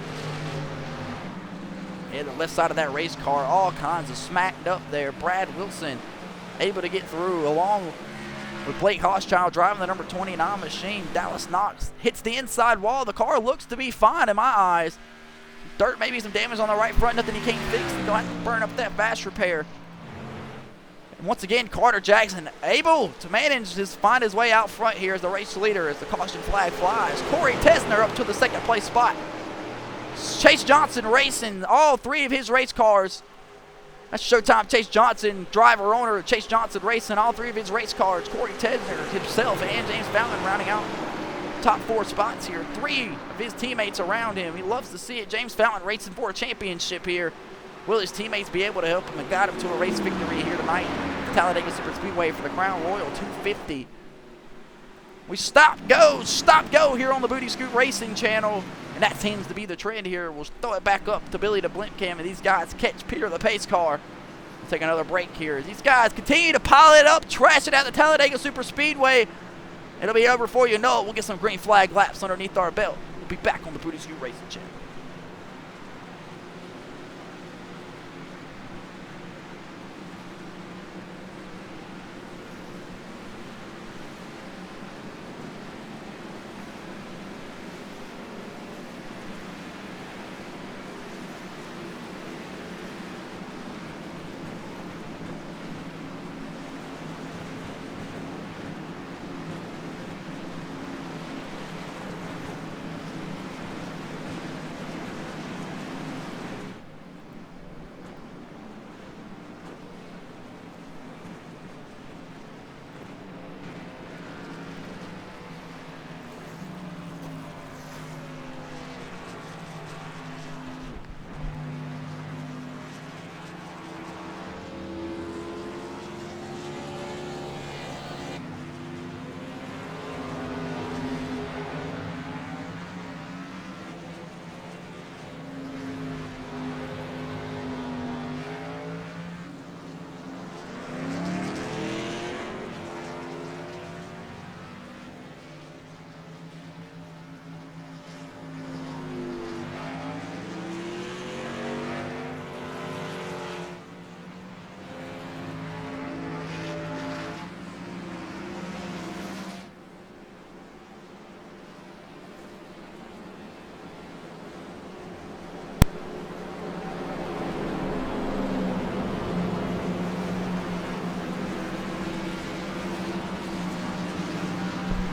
Yeah, the left side of that race car, all kinds of smacked up there. Brad Wilson able to get through along with Blake Hochschild driving the number 29 machine. Dallas Knox hits the inside wall. The car looks to be fine in my eyes. Dirt, maybe some damage on the right front, nothing he can't fix. He's going to have to burn up that fast repair. And once again, Carter Jackson able to manage to find his way out front here as the race leader as the caution flag flies. Corey Tesner up to the second place spot. Chase Johnson racing all 3 of his race cars. That's Showtime Chase Johnson, driver, owner of Chase Johnson Racing, all 3 of his race cars. Corey Tesner himself and James Fountain rounding out top 4 spots here. 3 of his teammates around him. He loves to see it. James Fountain racing for a championship here. Will his teammates be able to help him and guide him to a race victory here tonight at the Talladega Superspeedway for the Crown Royal 250? We stop, go here on the Booty Scoot Racing channel. And that seems to be the trend here. We'll throw it back up to Billy the Blimp Cam, and these guys catch Peter the Pace car. We'll take another break here. These guys continue to pile it up, trash it out the Talladega Superspeedway. It'll be over before you know it. We'll get some green flag laps underneath our belt. We'll be back on the Booty Scoot Racing channel.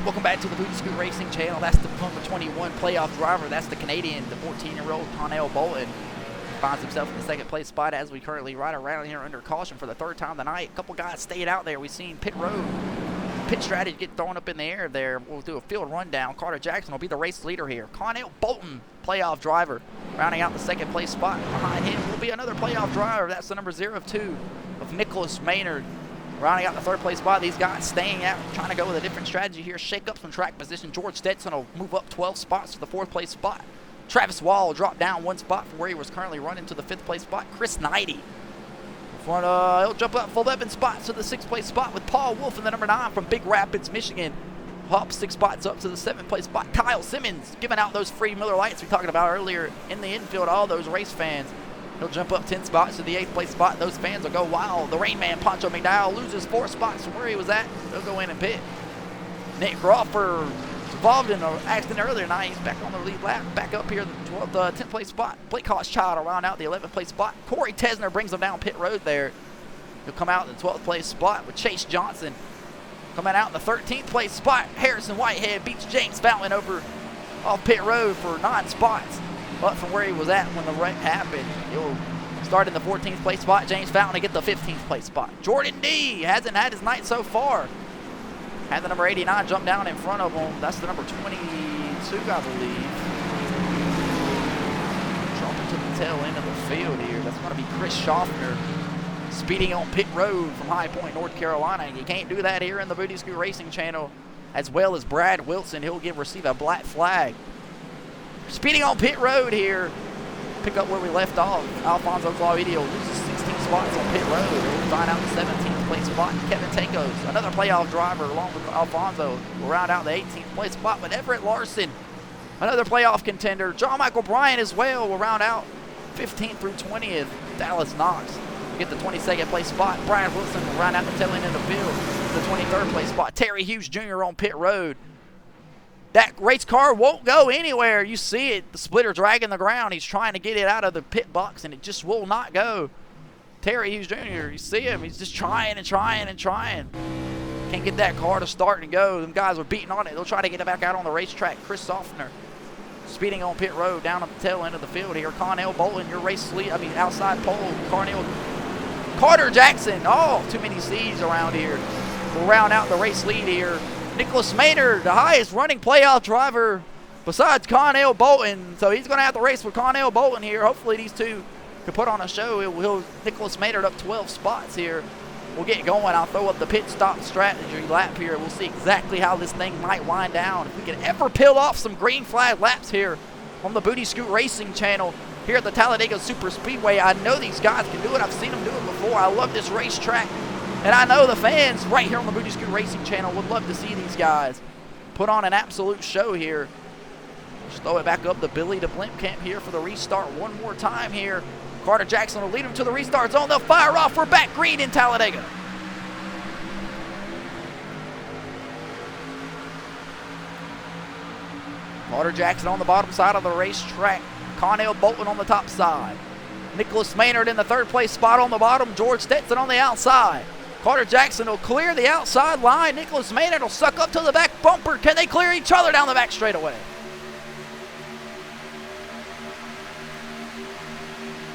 Welcome back to the Booty Scoot Racing channel. That's the number 21 playoff driver. That's the Canadian, the 14-year-old Connell Bolton. Finds himself in the second place spot as we currently ride around here under caution for the third time tonight. A couple guys stayed out there. We've seen pit road, pit strategy get thrown up in the air there. We'll do a field rundown. Carter Jackson will be the race leader here. Connell Bolton, playoff driver, rounding out the second place spot. Behind him will be another playoff driver. That's the number 02 of Nicholas Maynard. Rounding out the third place spot, these guys staying out, trying to go with a different strategy here, shake up some track position. George Stetson will move up 12 spots to the fourth place spot. Travis Wall will drop down one spot from where he was currently running to the fifth place spot. Chris Knighty, he'll jump up 11 spots to the sixth place spot with Paul Wolf in the number 9 from Big Rapids, Michigan. Hop 6 spots up to the seventh place spot. Kyle Simmons giving out those free Miller Lights we talked about earlier in the infield, all those race fans. He'll jump up 10 spots to the 8th place spot. Those fans will go wild. The Rain Man, Poncho McDowell, loses 4 spots from where he was at. He'll go in and pit. Nick Crawford was involved in an accident earlier tonight. He's back on the lead lap. Back up here, the 10th place spot. Blake Hochschild will round out the 11th place spot. Corey Tesner brings him down pit road there. He'll come out in the 12th place spot with Chase Johnson. Coming out in the 13th place spot. Harrison Whitehead beats James Fountain over off pit road for 9 spots. But from where he was at when the wreck happened, he'll start in the 14th place spot. James Fountain to get the 15th place spot. Jordan D hasn't had his night so far. Had the number 89 jump down in front of him. That's the number 22, I believe. Jumping to the tail end of the field here. That's going to be Chris Schaffner speeding on pit road from High Point, North Carolina. You can't do that here in the Booty Scoot Racing channel, as well as Brad Wilson. He'll receive a black flag. Speeding on pit road here. Pick up where we left off. Alfonso Claudio loses 16 spots on pit road. He'll find out the 17th place spot. Kevin Tankos, another playoff driver along with Alfonso, will round out the 18th place spot. But Everett Larson, another playoff contender. John Michael Bryan as well will round out 15th through 20th. Dallas Knox will get the 22nd place spot. Brian Wilson will round out the tail end of the field, the 23rd place spot. Terry Hughes Jr. on pit road. That race car won't go anywhere. You see it, the splitter dragging the ground. He's trying to get it out of the pit box, and it just will not go. Terry Hughes Jr., you see him. He's just trying and trying and trying. Can't get that car to start and go. Them guys are beating on it. They'll try to get it back out on the racetrack. Chris Softner speeding on pit road down at the tail end of the field here. Connell Bolton, your race lead. Outside pole. Carter Jackson. Oh, too many C's around here. We'll round out the race lead here. Nicholas Maynard, the highest running playoff driver besides Connell Bolton. So he's going to have to race with Connell Bolton here. Hopefully these two can put on a show. Nicholas Maynard up 12 spots here. We'll get going. I'll throw up the pit stop strategy lap here. We'll see exactly how this thing might wind down. If we can ever peel off some green flag laps here on the Booty Scoot Racing channel here at the Talladega Super Speedway. I know these guys can do it. I've seen them do it before. I love this racetrack. And I know the fans right here on the Booty Scoot Racing channel would love to see these guys put on an absolute show here. Just throw it back up to Billy to Blimpkamp here for the restart one more time here. Carter Jackson will lead them to the restart zone. They'll fire off. We're back green in Talladega. Carter Jackson on the bottom side of the racetrack. Connell Bolton on the top side. Nicholas Maynard in the 3rd place spot on the bottom. George Stetson on the outside. Carter Jackson will clear the outside line. Nicholas Maynard will suck up to the back bumper. Can they clear each other down the back straightaway?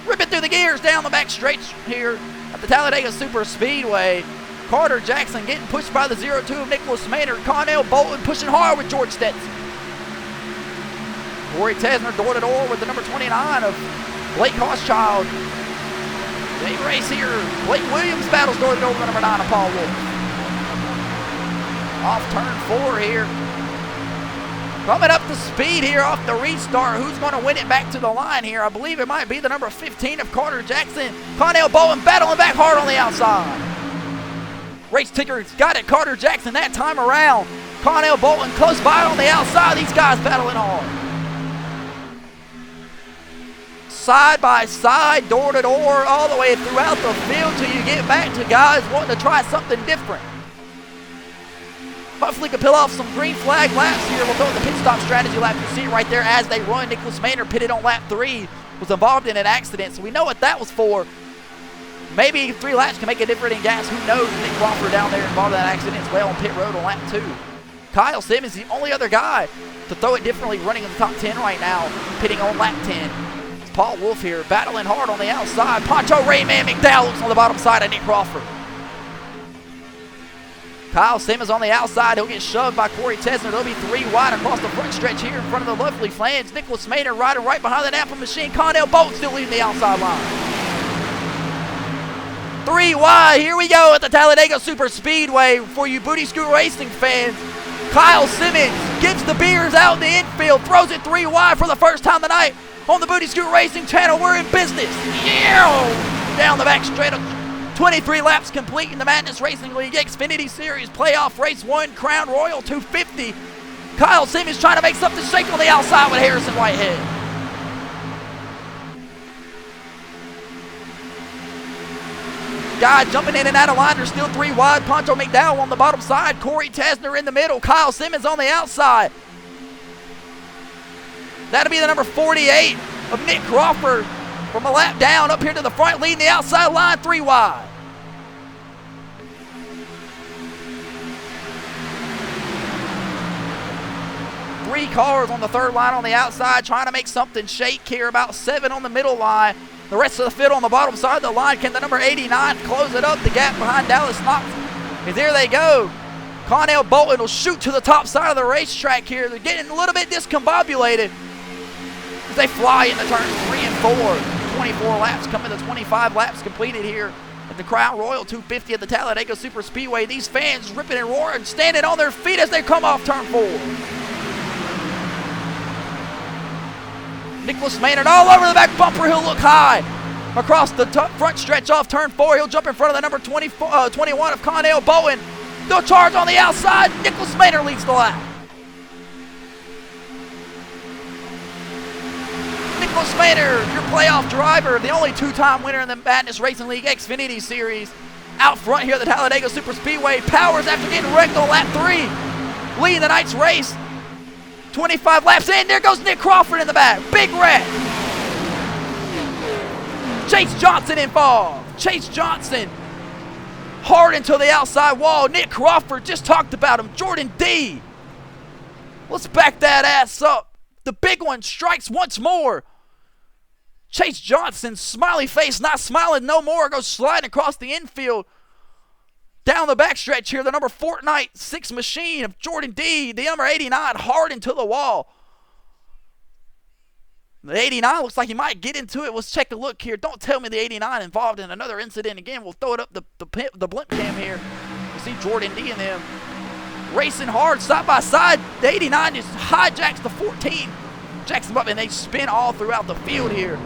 Ripping through the gears down the back straight here at the Talladega Super Speedway. Carter Jackson getting pushed by the 02 of Nicholas Maynard. Connell Bolton pushing hard with George Stetson. Corey Tesner door to door with the number 29 of Blake Hochschild. They race here. Blake Williams battles door to door with the number 9 of Paul Wolf. Off turn 4 here. Coming up to speed here off the restart. Who's going to win it back to the line here? I believe it might be the number 15 of Carter Jackson. Connell Bolton battling back hard on the outside. Race ticker's got it. Carter Jackson that time around. Connell Bolton close by on the outside. These guys battling hard. Side by side, door to door, all the way throughout the field till you get back to guys wanting to try something different. Hopefully can peel off some green flag laps here. We'll throw in the pit stop strategy lap. You see it right there as they run. Nicholas Maynard pitted on lap 3, was involved in an accident, so we know what that was for. Maybe 3 laps can make a difference in gas. Who knows? Nick Crawford down there involved in that accident as well on pit road on lap 2. Kyle Simmons, the only other guy to throw it differently, running in the top 10 right now, pitting on lap 10. It's Paul Wolf here, battling hard on the outside. Poncho Rayman McDowell looks on the bottom side of Nick Crawford. Kyle Simmons on the outside. He'll get shoved by Corey Tesner. There'll be 3 wide across the front stretch here in front of the lovely flange. Nicholas Maynard riding right behind the Napa machine. Connell Bolton still leading the outside line. 3 wide. Here we go at the Talladega Super Speedway for you Booty Scoot Racing fans. Kyle Simmons gets the beers out in the infield. Throws it 3 wide for the first time tonight on the Booty Scoot Racing channel. We're in business. Yeah! Down the back straight. 23 laps complete in the Madness Racing League Xfinity Series Playoff Race 1 Crown Royal 250. Kyle Simmons trying to make something shake on the outside with Harrison Whitehead. Guy jumping in and out of line. There's still 3 wide. Poncho McDowell on the bottom side. Corey Tesner in the middle. Kyle Simmons on the outside. That'll be the number 48 of Nick Crawford from a lap down up here to the front, leading the outside line 3 wide. Three cars on the third line on the outside trying to make something shake here. About 7 on the middle line. The rest of the field on the bottom side of the line. Can the number 89 close it up? The gap behind Dallas Knox. And there they go. Connell Bolton will shoot to the top side of the racetrack here. They're getting a little bit discombobulated as they fly into turns 3 and 4. 24 laps coming to 25 laps completed here at the Crown Royal 250 at the Talladega Super Speedway. These fans ripping and roaring, standing on their feet as they come off turn 4. Nicholas Maynard all over the back bumper. He'll look high across the front stretch off turn 4. He'll jump in front of the number 21 of Connell Bowen. They'll charge on the outside. Nicholas Maynard leads the lap. Nicholas Maynard, your playoff driver, the only 2-time winner in the Madness Racing League Xfinity Series. Out front here at the Talladega Super Speedway. Powers after getting wrecked on lap 3. Leading the night's race. 25 laps in. There goes Nick Crawford in the back. Big wreck. Chase Johnson involved. Chase Johnson hard into the outside wall. Nick Crawford, just talked about him. Jordan D. Let's back that ass up. The big one strikes once more. Chase Johnson, smiley face, not smiling no more, goes sliding across the infield. Down the backstretch here, the number Fortnite 6 machine of Jordan D. The number 89 hard into the wall. The 89 looks like he might get into it. Let's take a look here. Don't tell me the 89 involved in another incident again. We'll throw it up the blimp cam here. You see Jordan D and them racing hard side by side. The 89 just hijacks the 14. Jacks them up and they spin all throughout the field here.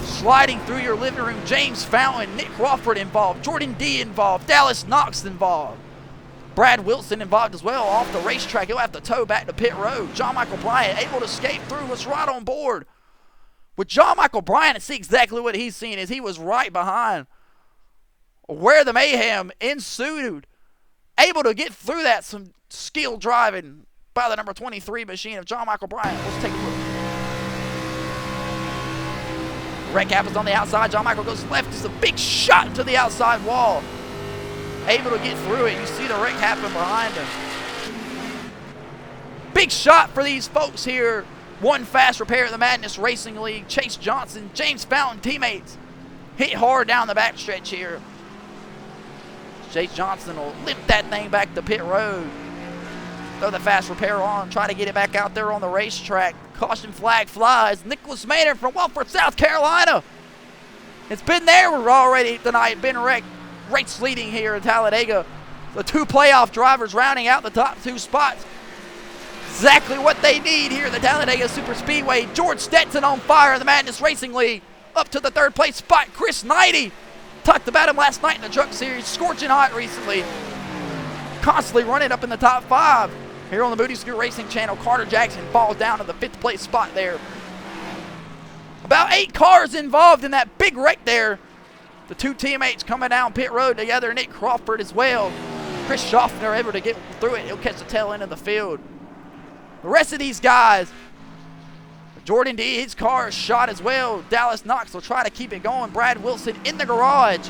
Sliding through your living room. James Fountain, Nick Crawford involved. Jordan D involved. Dallas Knox involved. Brad Wilson involved as well off the racetrack. He'll have to tow back to pit road. John Michael Bryant able to escape through. Was right on board with John Michael Bryant and see exactly what he's seen as he was right behind where the mayhem ensued. Able to get through that. Some skill driving by the number 23 machine of John Michael Bryant. Let's take a look. Wreck happens on the outside. John Michael goes left. Just a big shot to the outside wall. Able to get through it. You see the wreck happen behind him. Big shot for these folks here. One fast repair at the Madness Racing League. Chase Johnson, James Fountain teammates hit hard down the backstretch here. Chase Johnson will limp that thing back to pit road. Throw the fast repair on. Try to get it back out there on the racetrack. Caution flag flies. Nicholas Maynard from Wellford, South Carolina. It's been there already tonight. Been wrecked. Race leading here in Talladega. The 2 playoff drivers rounding out the top 2 spots. Exactly what they need here at the Talladega Super Speedway. George Stetson on fire in the Madness Racing League. Up to the 3rd place spot. Chris Knighty. Talked about him last night in the Truck Series. Scorching hot recently. Constantly running up in the top 5. Here on the Booty Scoot Racing channel, Carter Jackson falls down to the 5th place spot there. About 8 cars involved in that big wreck there. The 2 teammates coming down pit road together. Nick Crawford as well. Chris Schaffner able to get through it. He'll catch the tail end of the field. The rest of these guys, Jordan D, his car is shot as well. Dallas Knox will try to keep it going. Brad Wilson in the garage.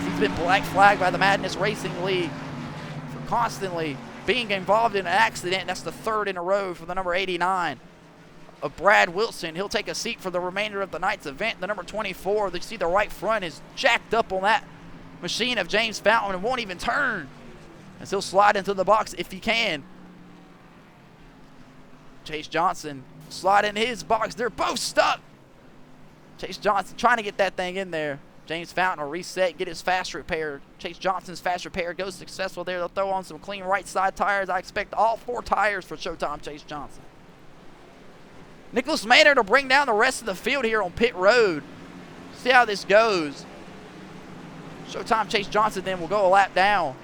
He's been black flagged by the Madness Racing League for constantly being involved in an accident. That's the third in a row for the number 89 of Brad Wilson. He'll take a seat for the remainder of the night's event. The number 24, you see the right front is jacked up on that machine of James Fountain and won't even turn, as he'll slide into the box if he can. Chase Johnson slide in his box. They're both stuck. Chase Johnson trying to get that thing in there. James Fountain will reset, get his fast repair. Chase Johnson's fast repair goes successful there. They'll throw on some clean right side tires. I expect all 4 tires for Showtime Chase Johnson. Nicholas Maynard will bring down the rest of the field here on pit road. See how this goes. Showtime Chase Johnson then will go a lap down.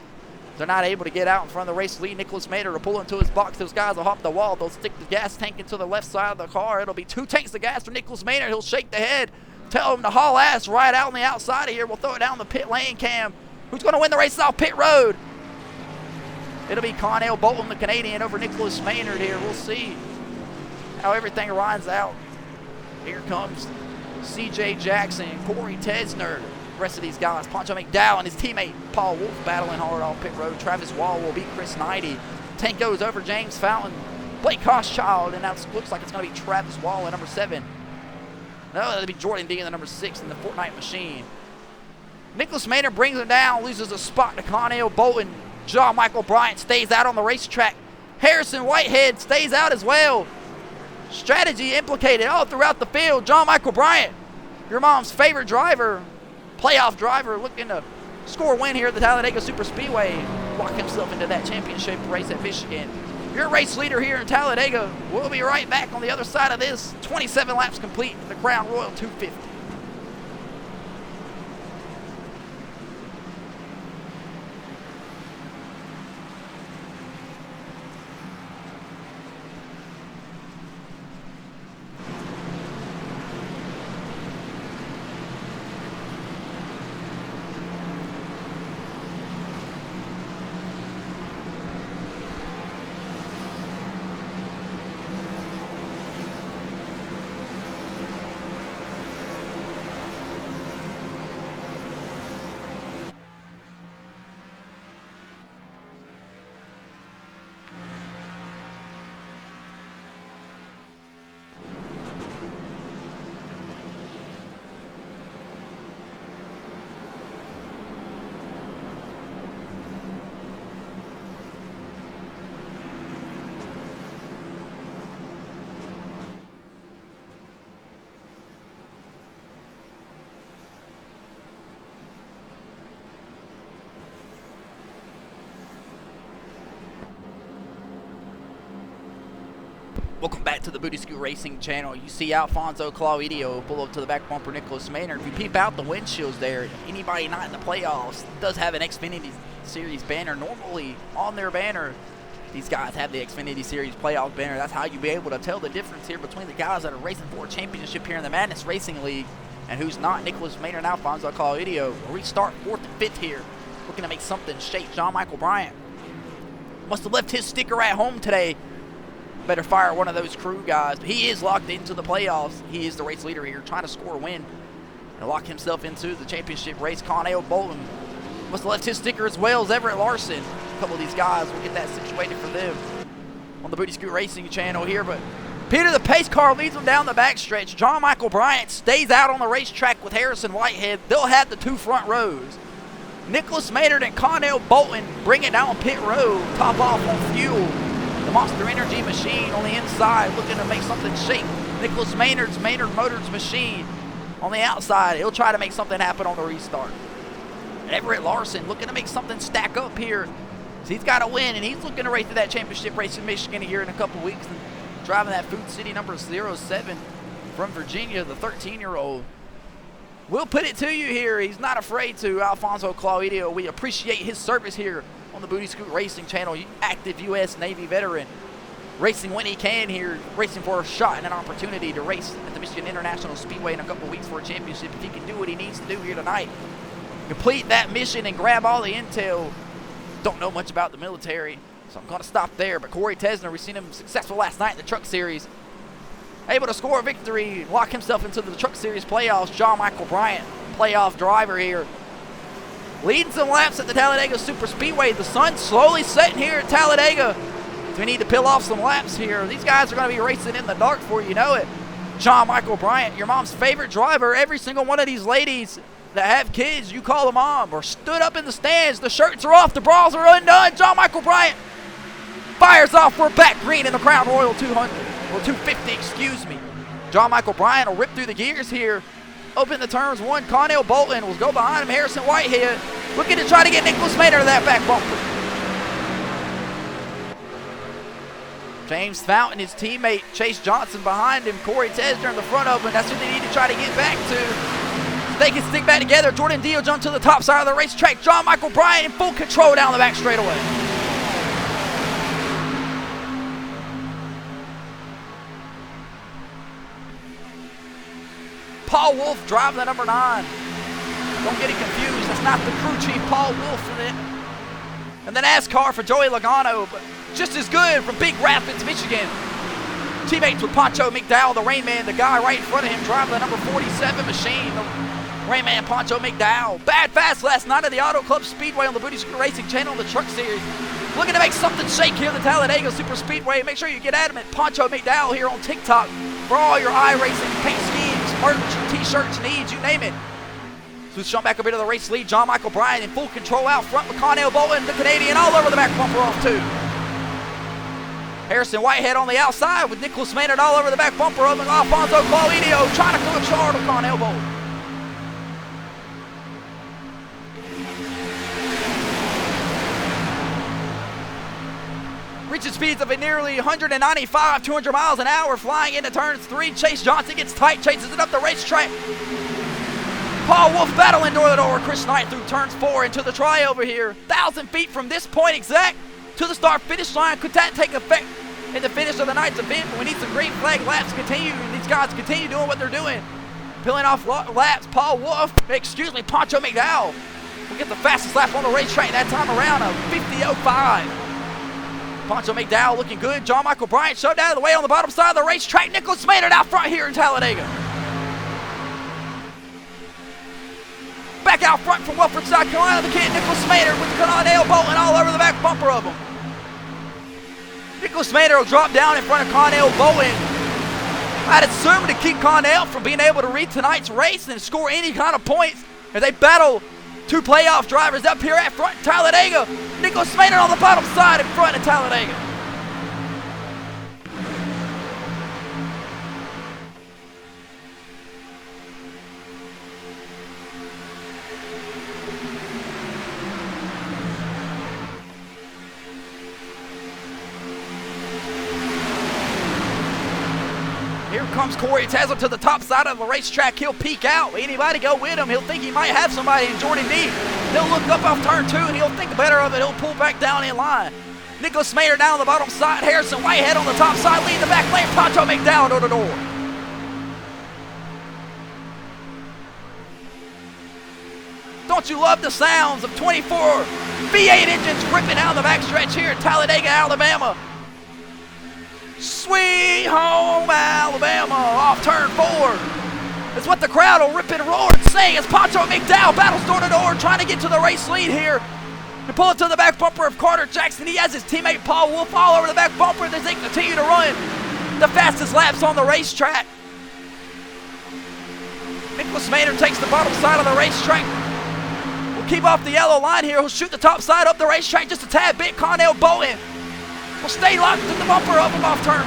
They're not able to get out in front of the race lead. Nicholas Maynard will pull into his box. Those guys will hop the wall. They'll stick the gas tank into the left side of the car. It'll be 2 tanks of gas for Nicholas Maynard. He'll shake the head, tell him to haul ass right out on the outside of here. We'll throw it down the pit lane cam. Who's going to win the race off pit road? It'll be Connell Bolton, the Canadian, over Nicholas Maynard here. We'll see how everything runs out. Here comes C.J. Jackson, Corey Tesner. The rest of these guys, Poncho McDowell and his teammate Paul Wolf battling hard off pit road. Travis Wall will beat Chris Knighty. Tank goes over James Fountain, Blake Hochschild, and now it looks like it's going to be Travis Wall at number 7. No, that'll be Jordan D in the number 6 in the Fortnite machine. Nicholas Maynard brings him down, loses a spot to Connell Bolton. John Michael Bryant stays out on the racetrack. Harrison Whitehead stays out as well. Strategy implicated all throughout the field. John Michael Bryant, your mom's favorite driver, playoff driver, looking to score a win here at the Talladega Super Speedway. Lock himself into that championship race at Michigan. Your race leader here in Talladega. We'll be right back on the other side of this. 27 laps complete in the Crown Royal 250. Welcome back to the Booty Scoot Racing channel. You see Alfonso Claudio pull up to the back bumper Nicholas Maynard. If you peep out the windshields there, anybody not in the playoffs does have an Xfinity Series banner. Normally on their banner, these guys have the Xfinity Series playoff banner. That's how you be able to tell the difference here between the guys that are racing for a championship here in the Madness Racing League and who's not. Nicholas Maynard and Alfonso Claudio restart 4th and 5th here, looking to make something shake. John Michael Bryant must have left his sticker at home today. Better fire one of those crew guys. But he is locked into the playoffs. He is the race leader here, trying to score a win and lock himself into the championship race. Connell Bolton must have left his sticker as well as Everett Larson. A couple of these guys will get that situated for them on the Booty Scoot Racing channel here. But Peter the pace car leads them down the backstretch. John Michael Bryant stays out on the racetrack with Harrison Whitehead. They'll have the 2 front rows. Nicholas Maynard and Connell Bolton bring it down pit road, top off on fuel. The Monster Energy machine on the inside looking to make something shake. Nicholas Maynard's Maynard Motors machine on the outside. He'll try to make something happen on the restart. Everett Larson looking to make something stack up here. So he's got to win, and he's looking to race to that championship race in Michigan here in a couple weeks. And driving that Food City number 07 from Virginia, the 13-year-old. We'll put it to you here. He's not afraid to. Alfonso Claudio, we appreciate his service here on the Booty Scoot Racing channel. Active U.S. Navy veteran, racing when he can here, racing for a shot and an opportunity to race at the Michigan International Speedway in a couple weeks for a championship. If he can do what he needs to do here tonight, complete that mission and grab all the intel. Don't know much about the military, so I'm going to stop there. But Corey Tesner, we've seen him successful last night in the Truck Series, able to score a victory, lock himself into the Truck Series playoffs. John Michael Bryant, playoff driver here. leading some laps at the Talladega Super Speedway. The sun's slowly setting here at Talladega. So we need to peel off some laps here. These guys are going to be racing in the dark before you know it. John Michael Bryant, your mom's favorite driver. Every single one of these ladies that have kids, you call them mom, or stood up in the stands. The shirts are off, the bras are undone. John Michael Bryant fires off. We're back green in the Crown Royal 200, or 250, excuse me. John Michael Bryant will rip through the gears here. Open the turns one. Connell Bolton will go behind him. Harrison Whitehead looking to try to get Nicholas Maynard to that back bumper. James Fountain, his teammate Chase Johnson behind him. Corey Tesner in the front of him. That's what they need to try to get back to. They can stick back together. Jordan Deal jumped to the top side of the racetrack. John Michael Bryant in full control down the back straightaway. Paul Wolf driving the number 9. Don't get it confused. That's not the crew chief, Paul Wolf in it. And the NASCAR for Joey Logano, but just as good from Big Rapids, Michigan. Teammates with Pancho McDowell, the Rain Man, the guy right in front of him, driving the number 47 machine. Rain Man Pancho McDowell. Bad fast last night at the Auto Club Speedway on the Booty Scooter Racing channel on the Truck Series. Looking to make something shake here at the Talladega Super Speedway. Make sure you get at him at Pancho McDowell here on TikTok for all your iRacing paint schemes, merch, t-shirts, needs, you name it. So let's jump back a bit of the race lead. John Michael Bryant in full control out front with Connell Bolton, the Canadian, all over the back bumper off too. Harrison Whitehead on the outside with Nicholas Maynard all over the back bumper of him. Alfonso Claudio trying to go hard with Connell Bolton. Reaching speeds of a nearly 195, 200 miles an hour, flying into turns 3. Chase Johnson gets tight, chases it up the racetrack. Paul Wolf battling door to door. Chris Knight through turns 4 into the try over here. 1,000 feet from this point exact to the start-finish line. Could that take effect in the finish of the night's event? But we need some green flag laps to continue, and these guys continue doing what they're doing. Peeling off laps. Paul Wolf, Pancho McDowell will get the fastest lap on the racetrack that time around, a 50.05. Pancho McDowell looking good. John Michael Bryant shoved out of the way on the bottom side of the racetrack. Nicholas Maynard out front here in Talladega. Back out front from Wilford, South Carolina, the kid Nicholas Maynard with Connell Bolton all over the back bumper of him. Nicholas Maynard will drop down in front of Connell Bolton. I'd assume to keep Connell from being able to read tonight's race and score any kind of points as they battle two playoff drivers up here at front in Talladega. Nicholas Maynard on the bottom side in front of Talladega. Here comes Corey Tesler to the top side of the racetrack. He'll peek out. Anybody go with him, he'll think he might have somebody in Jordan D. He'll look up off turn 2 and he'll think better of it. He'll pull back down in line. Nicholas Maynard down on the bottom side. Harrison Whitehead on the top side, leading the back lane. Pancho McDowell door to door. Don't you love the sounds of 24 V8 engines ripping out the backstretch here at Talladega, Alabama? Sweet home Alabama off turn 4. That's what the crowd will rip and roar and sing as Pancho McDowell battles door to door trying to get to the race lead here. And pull it to the back bumper of Carter Jackson. He has his teammate Paul Wolf all over the back bumper as they continue to run the fastest laps on the racetrack. Nicholas Maynard takes the bottom side of the racetrack. We'll keep off the yellow line here. He'll shoot the top side up the racetrack just a tad bit. Connell Bolton will stay locked in the bumper of him off turn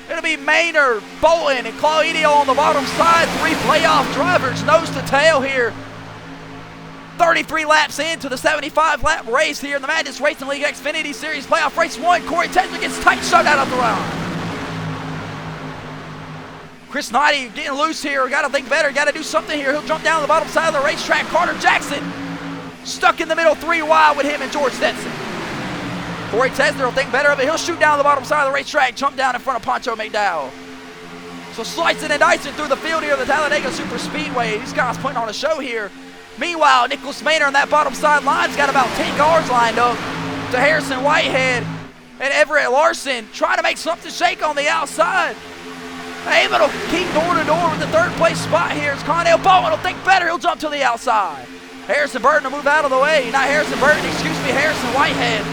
2. It'll be Maynard, Bolton, and Claudio on the bottom side. 3 playoff drivers, nose to tail here. 33 laps into the 75-lap race here in the Madness Racing League Xfinity Series Playoff Race 1. Corey Tesler gets tight, shoved out of the round. Chris Knighty getting loose here. Got to think better. Got to do something here. He'll jump down the bottom side of the racetrack. Carter Jackson stuck in the middle 3 wide with him and George Stetson. Corey Tesler will think better of it. He'll shoot down the bottom side of the racetrack, jump down in front of Pancho McDowell. So slicing and dicing through the field here at the Talladega Super Speedway. These guys putting on a show here. Meanwhile, Nicholas Maynard on that bottom side line's got about 10 cars lined up to Harrison Whitehead and Everett Larson trying to make something shake on the outside. able to keep door to door with the third place spot here. It's Connell Bowen will think better. He'll jump to the outside. Harrison Burton will move out of the way. Not Harrison Burton, excuse me, Harrison Whitehead.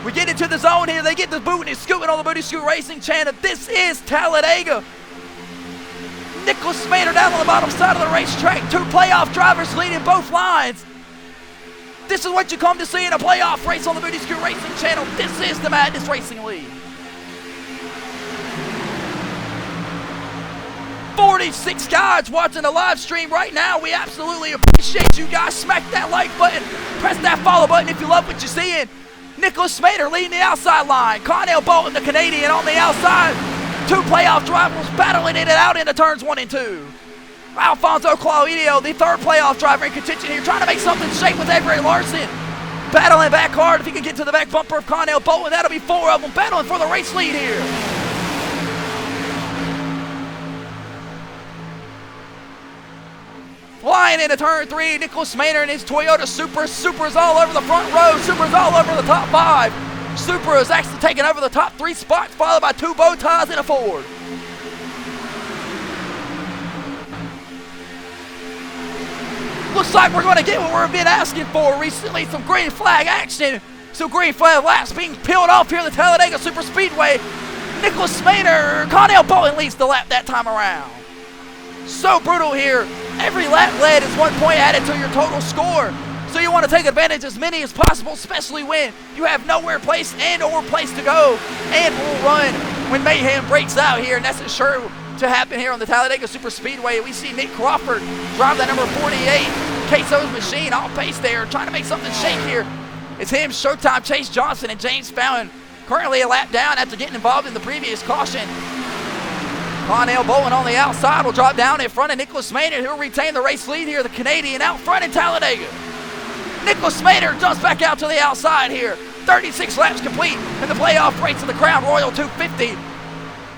We get into the zone here. They get the boot and he's scooting on the Booty Scoot Racing channel. This is Talladega. Nicholas Smader down on the bottom side of the racetrack. Two playoff drivers leading both lines. This is what you come to see in a playoff race on the Booty Scoot Racing channel. This is the Madness Racing League. 46 guys watching the live stream right now. We absolutely appreciate you guys. Smack that like button. Press that follow button if you love what you're seeing. Nicholas Smader leading the outside line. Connell Bolton, the Canadian, on the outside. Two playoff drivers battling in and out into turns 1 and 2. Alfonso Claudio, the third playoff driver in contention here, trying to make something shake with Everett Larson. Battling back hard. If he can get to the back bumper of Connell Bolton, that'll be 4 of them battling for the race lead here. Flying into turn 3, Nicholas Smader and his Toyota Supra. Supra's all over the front row. Supra's all over the top 5. Supra is actually taking over the top 3 spots, followed by 2 bow ties and a Ford. Looks like we're going to get what we've been asking for recently, some green flag action. Some green flag laps being peeled off here at the Talladega Super Speedway. Nicholas Smader, Connell Bowen leads the lap that time around. So brutal here. Every lap led is 1 point added to your total score. So you want to take advantage as many as possible, especially when you have nowhere place and or place to go and will run when mayhem breaks out here. And that's sure to happen here on the Talladega Super Speedway. We see Nick Crawford drive that number 48 Queso's machine off pace there, trying to make something shake here. It's him, Showtime, Chase Johnson, and James Fallon currently a lap down after getting involved in the previous caution. Connell Bowen on the outside will drop down in front of Nicholas Smader, who will retain the race lead here. The Canadian out front in Talladega. Nicholas Smader jumps back out to the outside here. 36 laps complete in the playoff race of the Crown Royal 250.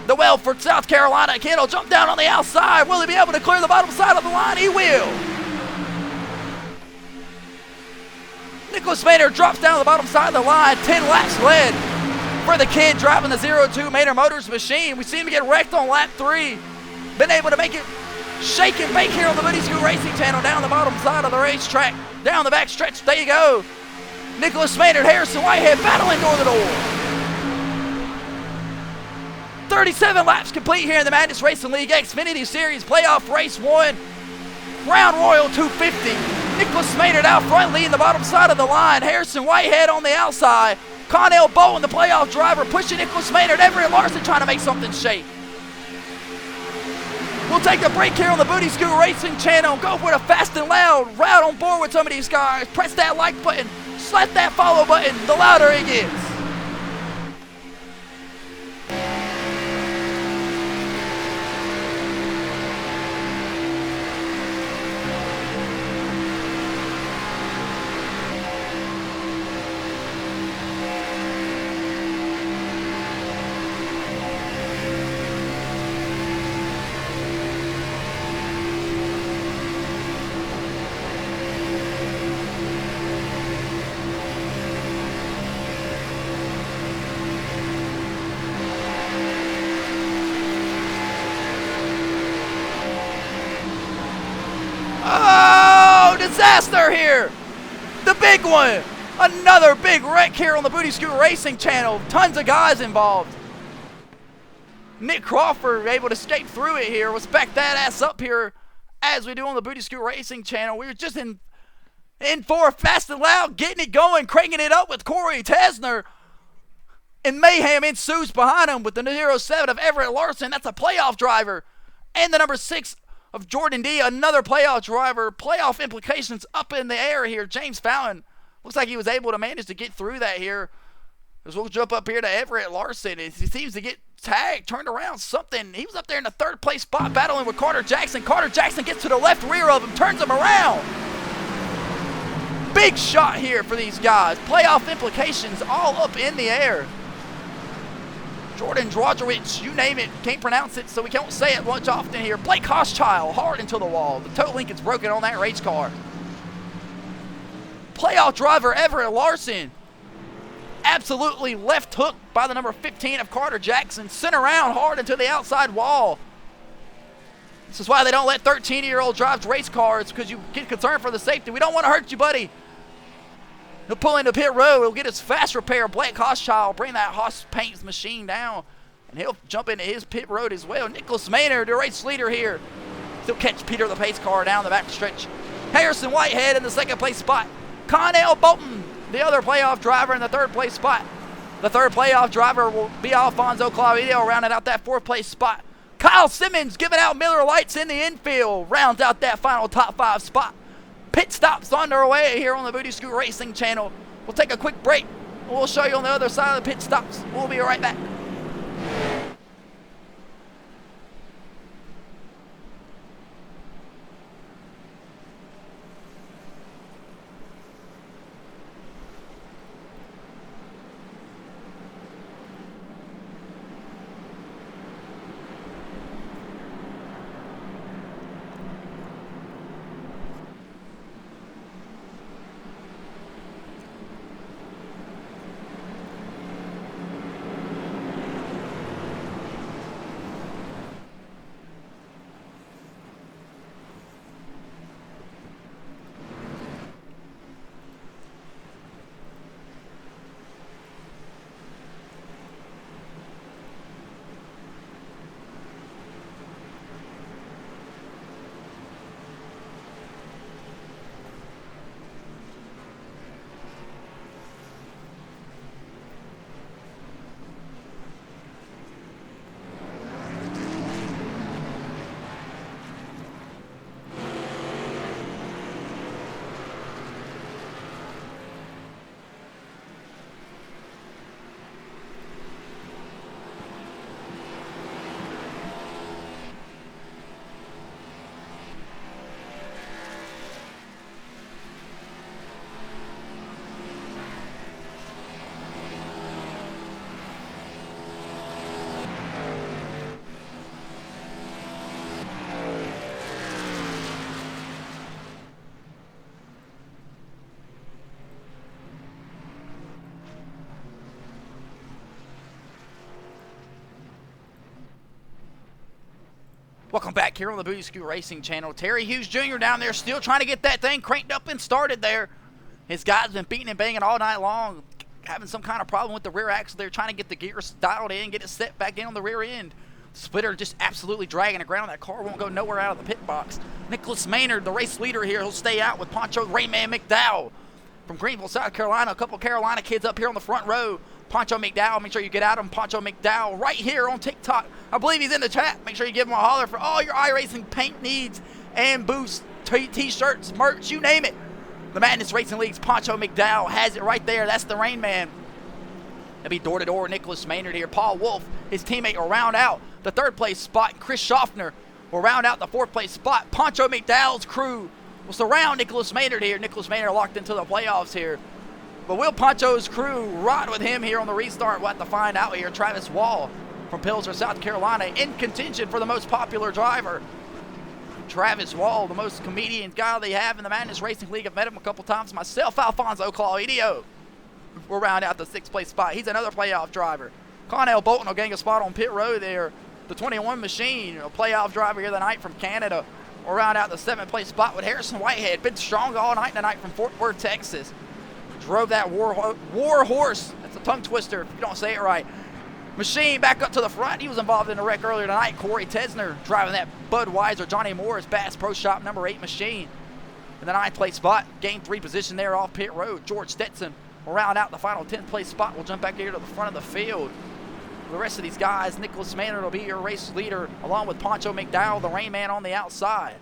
The Welford, South Carolina kid will jump down on the outside. Will he be able to clear the bottom side of the line? He will. Nicholas Smader drops down the bottom side of the line. 10 laps led for the kid driving the 02 Mater Motors machine. We seem to get wrecked on lap 3. Been able to make it shake and bake here on the Booty Scoot Racing channel down the bottom side of the racetrack. Down the back stretch, there you go. Nicholas Smader and Harrison Whitehead battling door to door. 37 laps complete here in the Madness Racing League Xfinity Series Playoff Race 1. Crown Royal 250. Nicholas Smader out front leading the bottom side of the line. Harrison Whitehead on the outside. Connell Bowen, the playoff driver, pushing Nicholas Smader and Everett Larson trying to make something shake. We'll take a break here on the Booty Scoot Racing channel. Go for the fast and loud. Ride on board with some of these guys. Press that like button. Slap that follow button. The louder it gets. Oh, disaster here. The big one. Another big wreck here on the Booty Scoot Racing channel. Tons of guys involved. Nick Crawford able to escape through it here. Let's back that ass up here as we do on the Booty Scoot Racing channel. We were just in for fast and loud, getting it going, cranking it up with Corey Tesner. And mayhem ensues behind him with the 07 of Everett Larson. That's a playoff driver. And the number 6 of Jordan D, another playoff driver. Playoff implications up in the air here. James Fallon looks like he was able to manage to get through that here. As we'll jump up here to Everett Larson. He seems to get tagged, turned around, something. He was up there in the 3rd place spot battling with Carter Jackson. Carter Jackson gets to the left rear of him, turns him around. Big shot here for these guys. Playoff implications all up in the air. Jordan Drodrowicz, you name it, can't pronounce it, so we can't say it much often here. Blake Hochschild, hard into the wall. The toe link is broken on that race car. Playoff driver Everett Larson Absolutely left hook by the number 15 of Carter Jackson. Sent around hard into the outside wall. This is why they don't let 13-year-old drive race cars, because you get concerned for the safety. We don't want to hurt you, buddy. He'll pull into pit road. He'll get his fast repair. Blake Hochschild bring that Haas paints machine down, and he'll jump into his pit road as well. Nicholas Maynard, the race leader here. He'll catch Peter the pace car down the back stretch. Harrison Whitehead in the second place spot. Connell Bolton, the other playoff driver, in the third place spot. The third playoff driver will be Alfonso Claudio, rounding out that fourth place spot. Kyle Simmons giving out Miller Lights in the infield, rounds out that final top 5 spot. Pit stops on their way here on the Booty Scoot Racing channel. We'll take a quick break. We'll show you on the other side of the pit stops. We'll be right back. Welcome back here on the Booty Scoot Racing channel. Terry Hughes Jr. down there still trying to get that thing cranked up and started there. His guys been beating and banging all night long, having some kind of problem with the rear axle. They're trying to get the gears dialed in, get it set back in on the rear end. Splitter just absolutely dragging the ground. That car won't go nowhere out of the pit box. Nicholas Maynard, the race leader here, he'll stay out with Poncho Rayman McDowell from Greenville, South Carolina. A couple of Carolina kids up here on the front row. Poncho McDowell, make sure you get at him. Poncho McDowell right here on TikTok. I believe he's in the chat. Make sure you give him a holler for all your iRacing paint needs and boosts, t-shirts, merch, you name it. The Madness Racing League's Poncho McDowell has it right there. That's the Rain Man. It'll be door-to-door Nicholas Maynard here. Paul Wolf, his teammate, will round out the third place spot. Chris Schaffner will round out the fourth place spot. Poncho McDowell's crew will surround Nicholas Maynard here. Nicholas Maynard locked into the playoffs here. But will Poncho's crew ride with him here on the restart? We'll have to find out here. Travis Wall from Pilsner, South Carolina, in contention for the most popular driver. Travis Wall, the most comedian guy they have in the Madness Racing League. I've met him a couple times myself. Alfonso Claudio will round out the sixth place spot. He's another playoff driver. Connell Bolton will gain a spot on pit road there. The 21 machine, a playoff driver here tonight from Canada, will round out the seventh place spot with Harrison Whitehead. Been strong all night tonight from Fort Worth, Texas. Drove that war horse. That's a tongue twister if you don't say it right. Machine back up to the front. He was involved in a wreck earlier tonight. Corey Tesner driving that Budweiser Johnny Morris Bass Pro Shop number 8 machine. In the 9th place spot, gained 3 position there off pit road. George Stetson will round out the final 10th place spot. We'll jump back here to the front of the field. The rest of these guys, Nicholas Maynard will be your race leader, along with Poncho McDowell, the Rain Man, on the outside.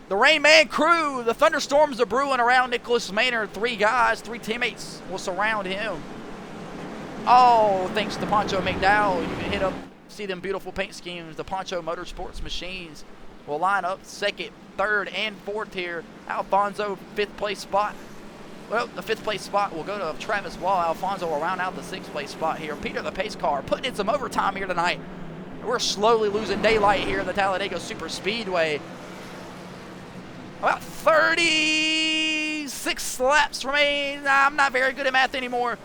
The Rain Man crew, the thunderstorms are brewing around Nicholas Maynard. 3 guys, 3 teammates will surround him. Oh, thanks to Poncho McDowell. You can hit up, see them beautiful paint schemes. The Poncho Motorsports machines will line up 2nd, 3rd, and 4th here. Alfonso, 5th place spot. Well, the 5th place spot will go to Travis Wall. Alfonso will round out the 6th place spot here. Peter the pace car putting in some overtime here tonight. We're slowly losing daylight here in the Talladega Super Speedway. About 36 6 laps remain. I'm not very good at math anymore.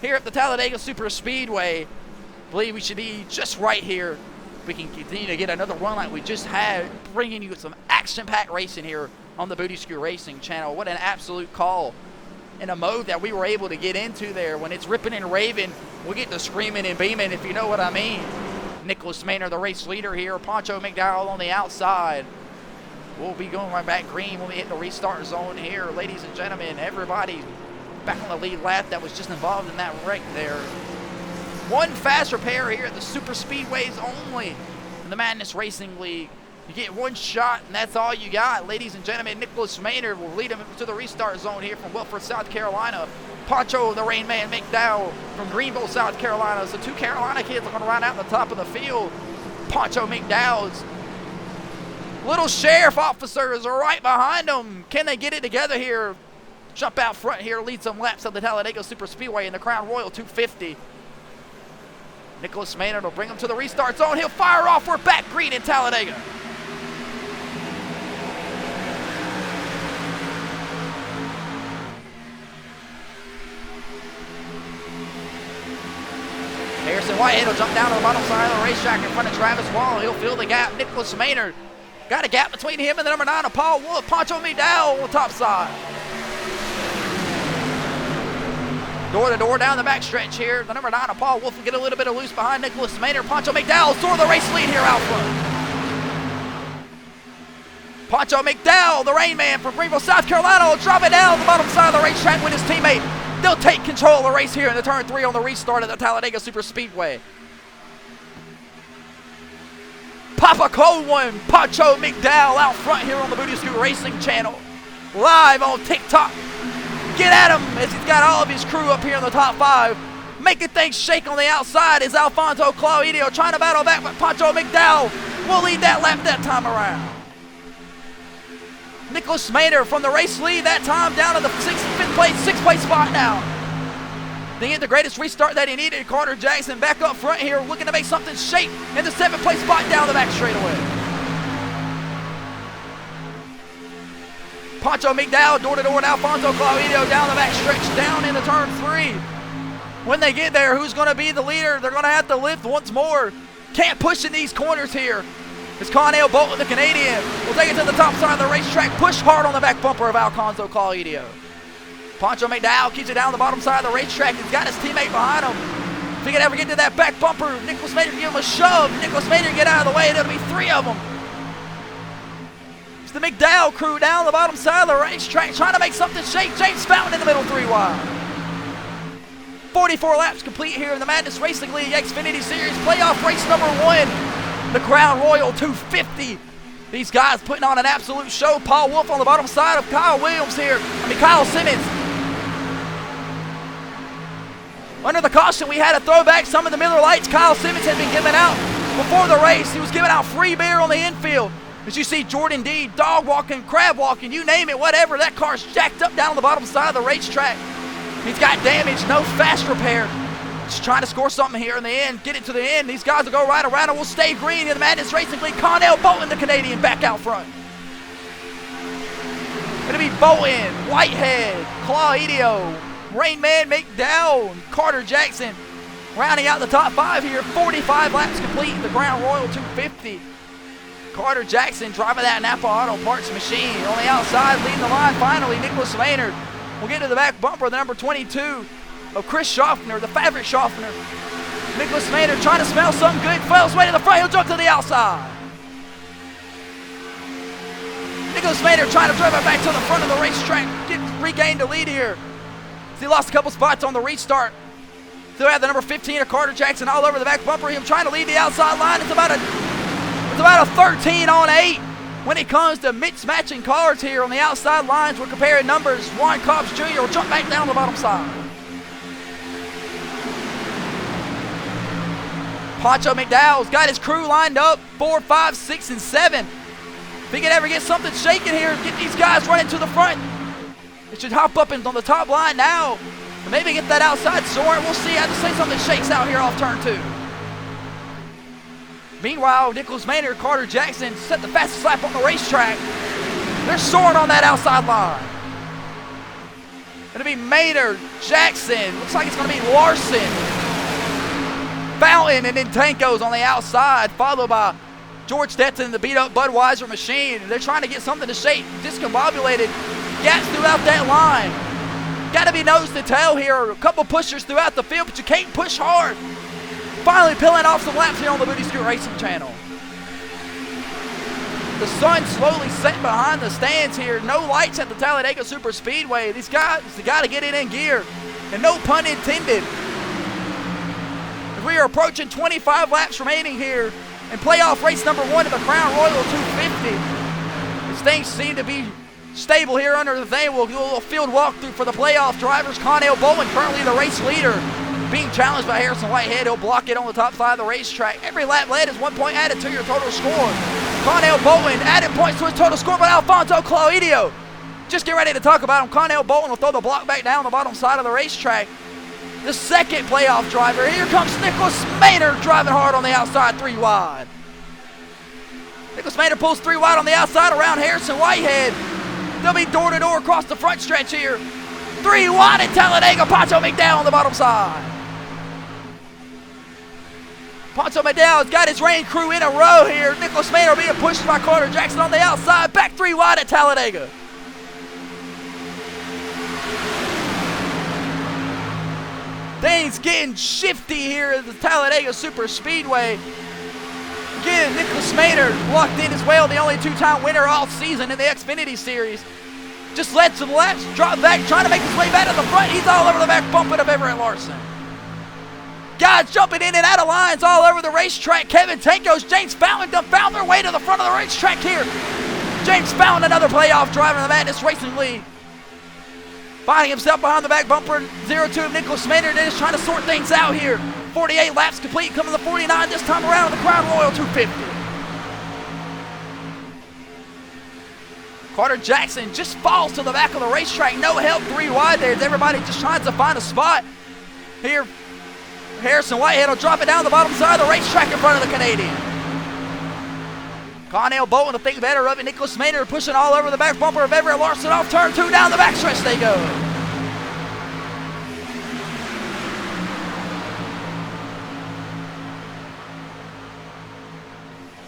Here at the Talladega Super Speedway, I believe we should be just right here. We can continue to get another run like we just had, bringing you some action-packed racing here on the Booty Skew Racing channel. What an absolute call in a mode that we were able to get into there. When it's ripping and raving, we get to screaming and beaming, if you know what I mean. Nicholas Maynard, the race leader here. Poncho McDowell on the outside. We'll be going right back green when we hit the restart zone here. Ladies and gentlemen, everybody back on the lead lap that was just involved in that wreck there. One fast repair here at the Super Speedways only in the Madness Racing League. You get one shot, and that's all you got. Ladies and gentlemen, Nicholas Maynard will lead him to the restart zone here from Wilford, South Carolina. Poncho, the Rain Man McDowell from Greenville, South Carolina. So 2 Carolina kids are going to ride out the top of the field. Poncho McDowell's little sheriff officers are right behind them. Can they get it together here? Jump out front here, lead some laps of the Talladega Super Speedway in the Crown Royal 250. Nicholas Maynard will bring him to the restart zone. He'll fire off. We're back green in Talladega. Harrison Whitehead will jump down to the bottom side of the racetrack in front of Travis Wall. He'll fill the gap. Nicholas Maynard got a gap between him and the number 9 of Paul Wolf. Poncho McDowell on the top side. Door to door down the backstretch here. The number 9 of Paul Wolf will get a little bit of loose behind Nicholas Maynard. Poncho McDowell store the race lead here out front. Poncho McDowell, the Rain Man from Greenville, South Carolina, will drop it down the bottom side of the racetrack with his teammate. They'll take control of the race here in the turn 3 on the restart of the Talladega Super Speedway. Papa cold one, Poncho McDowell out front here on the Booty Skew Racing channel. Live on TikTok. Get at him as he's got all of his crew up here in the top 5. Making things shake on the outside is Alfonso Claudio trying to battle back, but Poncho McDowell will lead that lap that time around. Nicholas Maynard from the race lead that time down to the 6th place spot now. They get the greatest restart that he needed. Carter Jackson back up front here looking to make something shake in the 7th place spot down the back straightaway. Poncho McDowell door to door and Alfonso Claudio down the back stretch down into turn 3. When they get there, who's going to be the leader? They're going to have to lift once more. Can't push in these corners here. It's Connell Bolton, the Canadian, will take it to the top side of the racetrack. Push hard on the back bumper of Alfonso Claudio. Poncho McDowell keeps it down the bottom side of the racetrack. He's got his teammate behind him. If he can ever get to that back bumper, Nicholas Maynard give him a shove. Nicholas Maynard get out of the way, and it'll be 3 of them. It's the McDowell crew down the bottom side of the racetrack trying to make something shake. James Fountain in the middle 3 wide. 44 laps complete here in the Madness Racing League Xfinity Series playoff race number 1. The Crown Royal 250. These guys putting on an absolute show. Paul Wolf on the bottom side of Kyle Simmons. Under the caution, we had to throw back some of the Miller Lights Kyle Simmons had been given out before the race. He was giving out free beer on the infield. As you see Jordan D, dog walking, crab walking, you name it, whatever. That car's jacked up down on the bottom side of the racetrack. He's got damage, no fast repair. Just trying to score something here in the end, get it to the end. These guys will go right around and we'll stay green in the Madness Racing League. Connell Bolton, the Canadian, back out front. Gonna be Bolton, Whitehead, Claudio, Rain Man McDowell, Carter Jackson. Rounding out the top 5 here, 45 laps complete in the Crown Royal 250. Carter Jackson driving that Napa Auto Parts machine. On the outside, leading the line finally, Nicholas Maynard. We'll get to the back bumper, the number 22 of Chris Schaffner, the fabric Schaffner. Nicholas Maynard trying to smell something good. Flails way to the front, he'll jump to the outside. Nicholas Maynard trying to drive it back to the front of the racetrack. Regained the lead here. He lost a couple spots on the restart. Still have the number 15 of Carter Jackson all over the back bumper. Him trying to lead the outside line. It's about a 13 on 8 when it comes to mix-matching cars here on the outside lines. We're comparing numbers. Juan Cobbs Jr. will jump back down the bottom side. Poncho McDowell's got his crew lined up, 4, 5, 6, and 7. If he can ever get something shaking here, get these guys running to the front. It should hop up on the top line now. And maybe get that outside soaring. We'll see. I have to say something shakes out here off turn 2. Meanwhile, Nicholas Maynard, Carter Jackson set the fastest lap on the racetrack. They're soaring on that outside line. Going to be Maynard, Jackson. Looks like it's going to be Larson, Fountain, and then Tanko's on the outside, followed by George Stetson, the beat-up Budweiser machine. They're trying to get something to shape. Discombobulated gaps throughout that line. Got to be nose to tail here. A couple pushers throughout the field, but you can't push hard. Finally peeling off some laps here on the Booty Scoot Racing channel. The sun slowly setting behind the stands here. No lights at the Talladega Super Speedway. These guys got to get it in gear. And no pun intended. As we are approaching 25 laps remaining here in playoff race number 1 of the Crown Royal 250. As things seem to be stable here under the thing. We'll do a little field walkthrough for the playoff drivers. Connell Bowen, currently the race leader, being challenged by Harrison Whitehead. He'll block it on the top side of the racetrack. Every lap led is 1 point added to your total score. Connell Bowen added points to his total score, but Alfonso Claudio just get ready to talk about him. Connell Bowen will throw the block back down the bottom side of the racetrack. The second playoff driver. Here comes Nicholas Maynard driving hard on the outside, 3 wide. Nicholas Maynard pulls 3 wide on the outside around Harrison Whitehead. They'll be door-to-door across the front stretch here. 3 wide at Talladega. Pancho McDowell on the bottom side. Pancho McDowell's got his rain crew in a row here. Nicholas Maynard being pushed by Carter Jackson on the outside. Back 3 wide at Talladega. Things getting shifty here at the Talladega Super Speedway. Again, Nicholas Maynard locked in as well, the only 2-time winner all season in the Xfinity Series. Just led some laps, dropped back, trying to make his way back to the front. He's all over the back, bumping of Everett Larson. Guys jumping in and out of lines all over the racetrack. Kevin Tanko's, James Fountain done found their way to the front of the racetrack here. James Fountain, another playoff driver in the Madness Racing League. Finding himself behind the back bumper, 0-2 of Nicholas Maynard, and is trying to sort things out here. 48 laps complete, coming to 49 this time around in the Crown Royal 250. Carter Jackson just falls to the back of the racetrack. No help, 3 wide there. Everybody just trying to find a spot. Here, Harrison Whitehead will drop it down the bottom side of the racetrack in front of the Canadian. Connell Bowen will think better of it. Nicholas Maynard pushing all over the back bumper of Everett Larson off turn 2. Down the backstretch they go.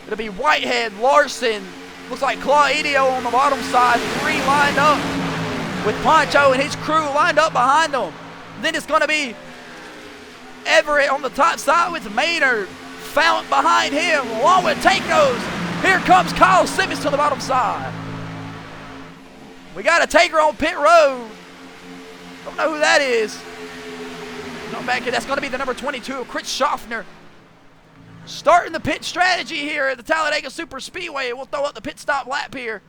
It'll be Whitehead, Larson. Looks like Claudio on the bottom side. 3 lined up with Pancho and his crew lined up behind them. Then it's going to be Everett on the top side with Maynard. Fountain behind him, along with Tanko's. Here comes Kyle Simmons to the bottom side. We got a taker on pit road. Don't know who that is. No, back here, that's going to be the number 22 of Chris Schaffner. Starting the pit strategy here at the Talladega Super Speedway. We'll throw up the pit stop lap here.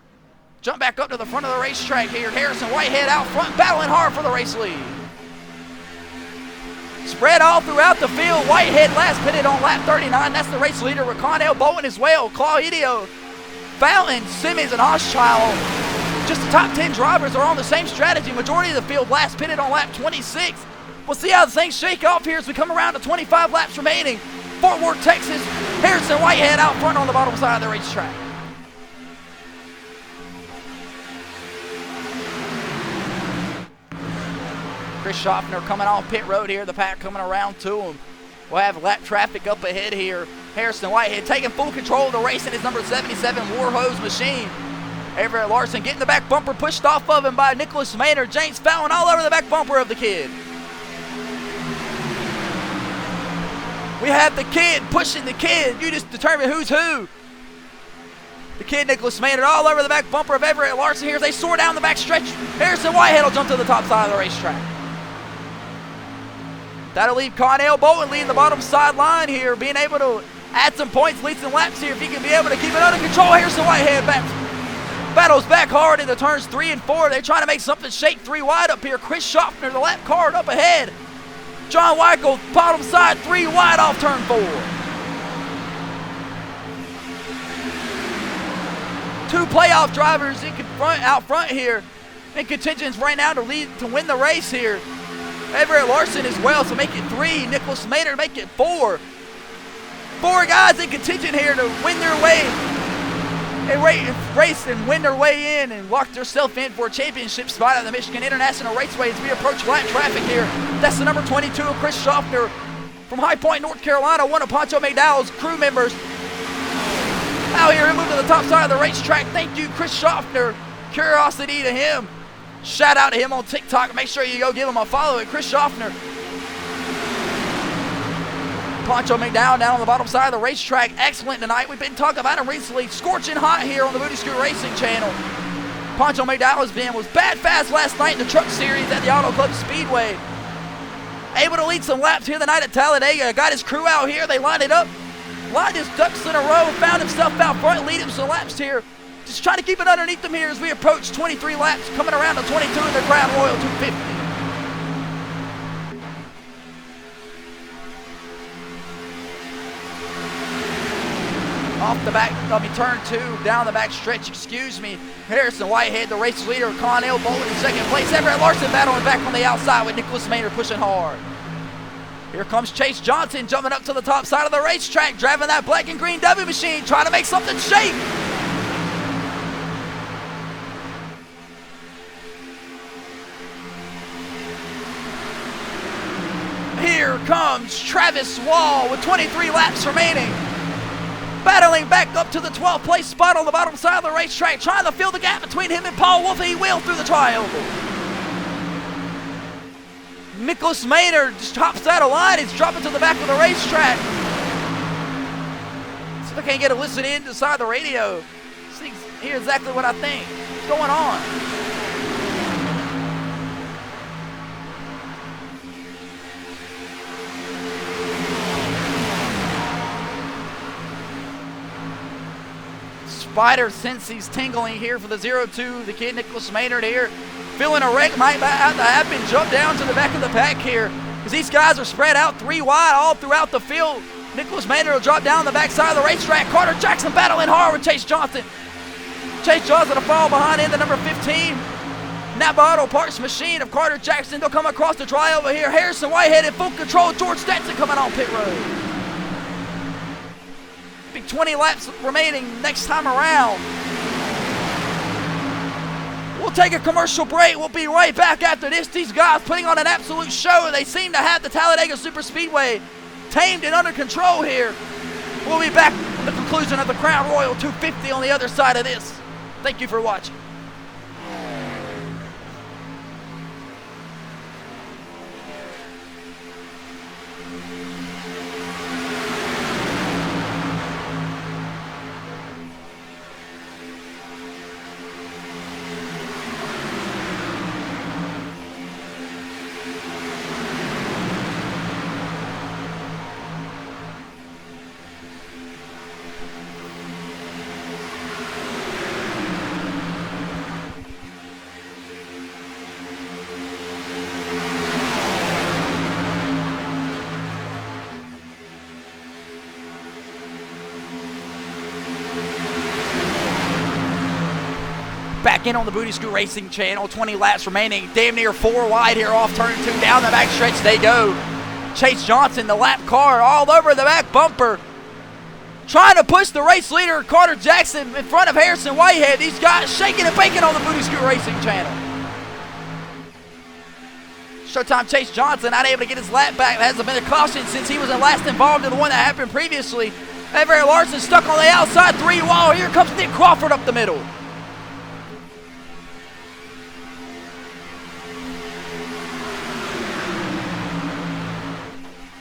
Jump back up to the front of the racetrack here. Harrison Whitehead out front, battling hard for the race lead. Spread all throughout the field. Whitehead last pitted on lap 39. That's the race leader with Connell Bowen as well. Claudio, Fountain, Simmons, and Hochschild. Just the top 10 drivers are on the same strategy. Majority of the field last pitted on lap 26. We'll see how things shake off here as we come around to 25 laps remaining. Fort Worth, Texas. Harrison Whitehead out front on the bottom side of the racetrack. Chris Schaffner coming off pit road here. The pack coming around to him. We'll have lap traffic up ahead here. Harrison Whitehead taking full control of the race in his number 77 Warhose machine. Everett Larson getting the back bumper pushed off of him by Nicholas Maynard. James Fountain all over the back bumper of the kid. We have the kid pushing the kid. You just determine who's who. The kid, Nicholas Maynard, all over the back bumper of Everett Larson here as they soar down the back stretch. Harrison Whitehead will jump to the top side of the racetrack. That'll leave Connell Bowen leading the bottom sideline here, being able to add some points, lead some laps here if he can be able to keep it under control. Harrison Whitehead battles back hard into turns 3 and 4. They're trying to make something shake 3 wide up here. Chris Schaffner, the lap card up ahead. John Weichel, bottom side, 3 wide off turn 4. 2 playoff drivers out front here in contentions right now to win the race here. Everett Larson as well, so make it 3. Nicholas Maynard make it 4. 4 guys in contention here to win their way and race and win their way in and lock themselves in for a championship spot at the Michigan International Raceway as we approach lap traffic here. That's the number 22 of Chris Schaffner from High Point, North Carolina, one of Pancho McDowell's crew members. Out here, he moved to the top side of the racetrack. Thank you, Chris Schaffner. Curiosity to him. Shout out to him on TikTok. Make sure you go give him a follow at Chris Schaffner. Pancho McDowell down on the bottom side of the racetrack. Excellent tonight. We've been talking about him recently. Scorching hot here on the Booty Scoot Racing channel. Pancho McDowell was bad fast last night in the truck series at the Auto Club Speedway. Able to lead some laps here tonight at Talladega. Got his crew out here. They lined it up. Lined his ducks in a row. Found himself out front. Leading some laps here. Just trying to keep it underneath them here as we approach 23 laps. Coming around to 22 in the Crown Royal 250. Off the back, turn 2, down the back stretch, excuse me. Harrison Whitehead, the race leader, Connell Bolin in second place. Everett Larson battling back on the outside with Nicholas Maynard pushing hard. Here comes Chase Johnson jumping up to the top side of the racetrack, driving that black and green W machine, trying to make something shake. Here comes Travis Wall with 23 laps remaining. Battling back up to the 12th place spot on the bottom side of the racetrack, trying to fill the gap between him and Paul Wolfe. He will through the triangle. Nicholas Maynard just hops out of line. He's dropping to the back of the racetrack. See if I can't get a listen in inside the radio. See, hear exactly what I think. What's going on? Spider Sensi's tingling here for the 0-2. The kid Nicholas Maynard here feeling a wreck. Might have to happen. Jump down to the back of the pack here because these guys are spread out 3 wide all throughout the field. Nicholas Maynard will drop down the backside of the racetrack. Carter Jackson battling hard with Chase Johnson. Chase Johnson to fall behind in the number 15. Napa Auto Parts machine of Carter Jackson. They'll come across the try over here. Harrison Whitehead in full control. George Stetson coming on pit road. 20 laps remaining next time around. We'll take a commercial break. We'll be right back after this. These guys putting on an absolute show. They seem to have the Talladega Superspeedway tamed and under control here. We'll be back at the conclusion of the Crown Royal 250 on the other side of this. Thank you for watching. Back in on the Booty Scoot Racing channel. 20 laps remaining. Damn near 4 wide here off turn 2. Down the back stretch they go. Chase Johnson, the lap car, all over the back bumper. Trying to push the race leader, Carter Jackson, in front of Harrison Whitehead. These guys shaking and baking on the Booty Scoot Racing channel. Showtime Chase Johnson not able to get his lap back. That hasn't been a caution since he was last involved in the one that happened previously. Everett Larson stuck on the outside 3 wall. Here comes Nick Crawford up the middle.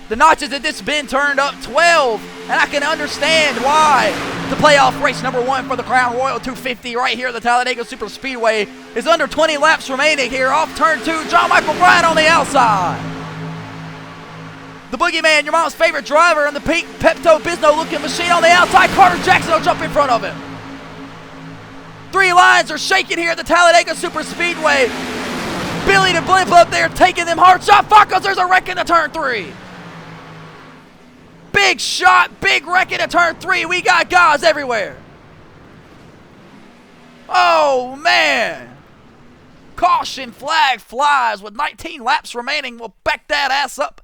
The notches at this bend turned up 12, and I can understand why. The playoff race number 1 for the Crown Royal 250 right here at the Talladega Superspeedway is under 20 laps remaining here off turn 2. John Michael Bryant on the outside. The boogeyman, your mom's favorite driver in the pink Pepto-Bismol looking machine on the outside. Carter Jackson will jump in front of him. 3 lines are shaking here at the Talladega Superspeedway. Billy the Blimp up there taking them hard shot. Farkos, there's a wreck into turn 3. Big shot, big wreck into turn 3. We got guys everywhere. Oh, man. Caution flag flies with 19 laps remaining. We'll back that ass up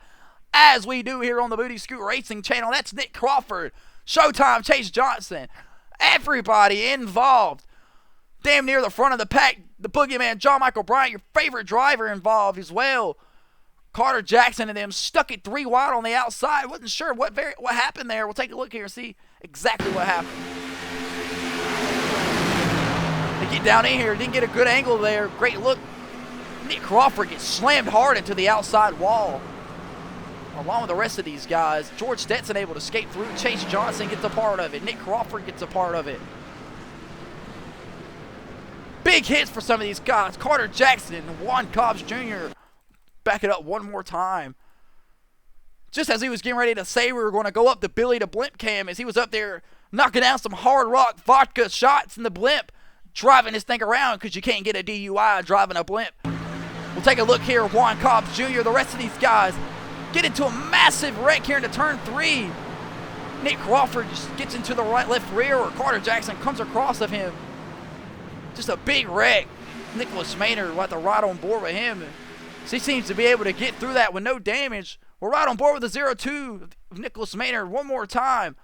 as we do here on the Booty Scoot Racing channel. That's Nick Crawford. Showtime Chase Johnson. Everybody involved. Damn near the front of the pack. The boogeyman, John Michael Bryant, your favorite driver, involved as well. Carter Jackson and them stuck it 3 wide on the outside. Wasn't sure what happened there. We'll take a look here and see exactly what happened. They get down in here. Didn't get a good angle there. Great look. Nick Crawford gets slammed hard into the outside wall, along with the rest of these guys. George Stetson able to skate through. Chase Johnson gets a part of it. Nick Crawford gets a part of it. Big hits for some of these guys. Carter Jackson and Juan Cobbs Jr. Back it up one more time. Just as he was getting ready to say we were going to go up the Billy to Blimp cam, as he was up there knocking down some hard rock vodka shots in the Blimp, driving this thing around because you can't get a DUI driving a Blimp. We'll take a look here. Juan Cobbs Jr., the rest of these guys get into a massive wreck here into turn 3. Nick Crawford just gets into the left rear, or Carter Jackson comes across of him. Just a big wreck. Nicholas Maynard will have to ride on board with him. He seems to be able to get through that with no damage. We're right on board with the 0-2 of Nicholas Maynard one more time.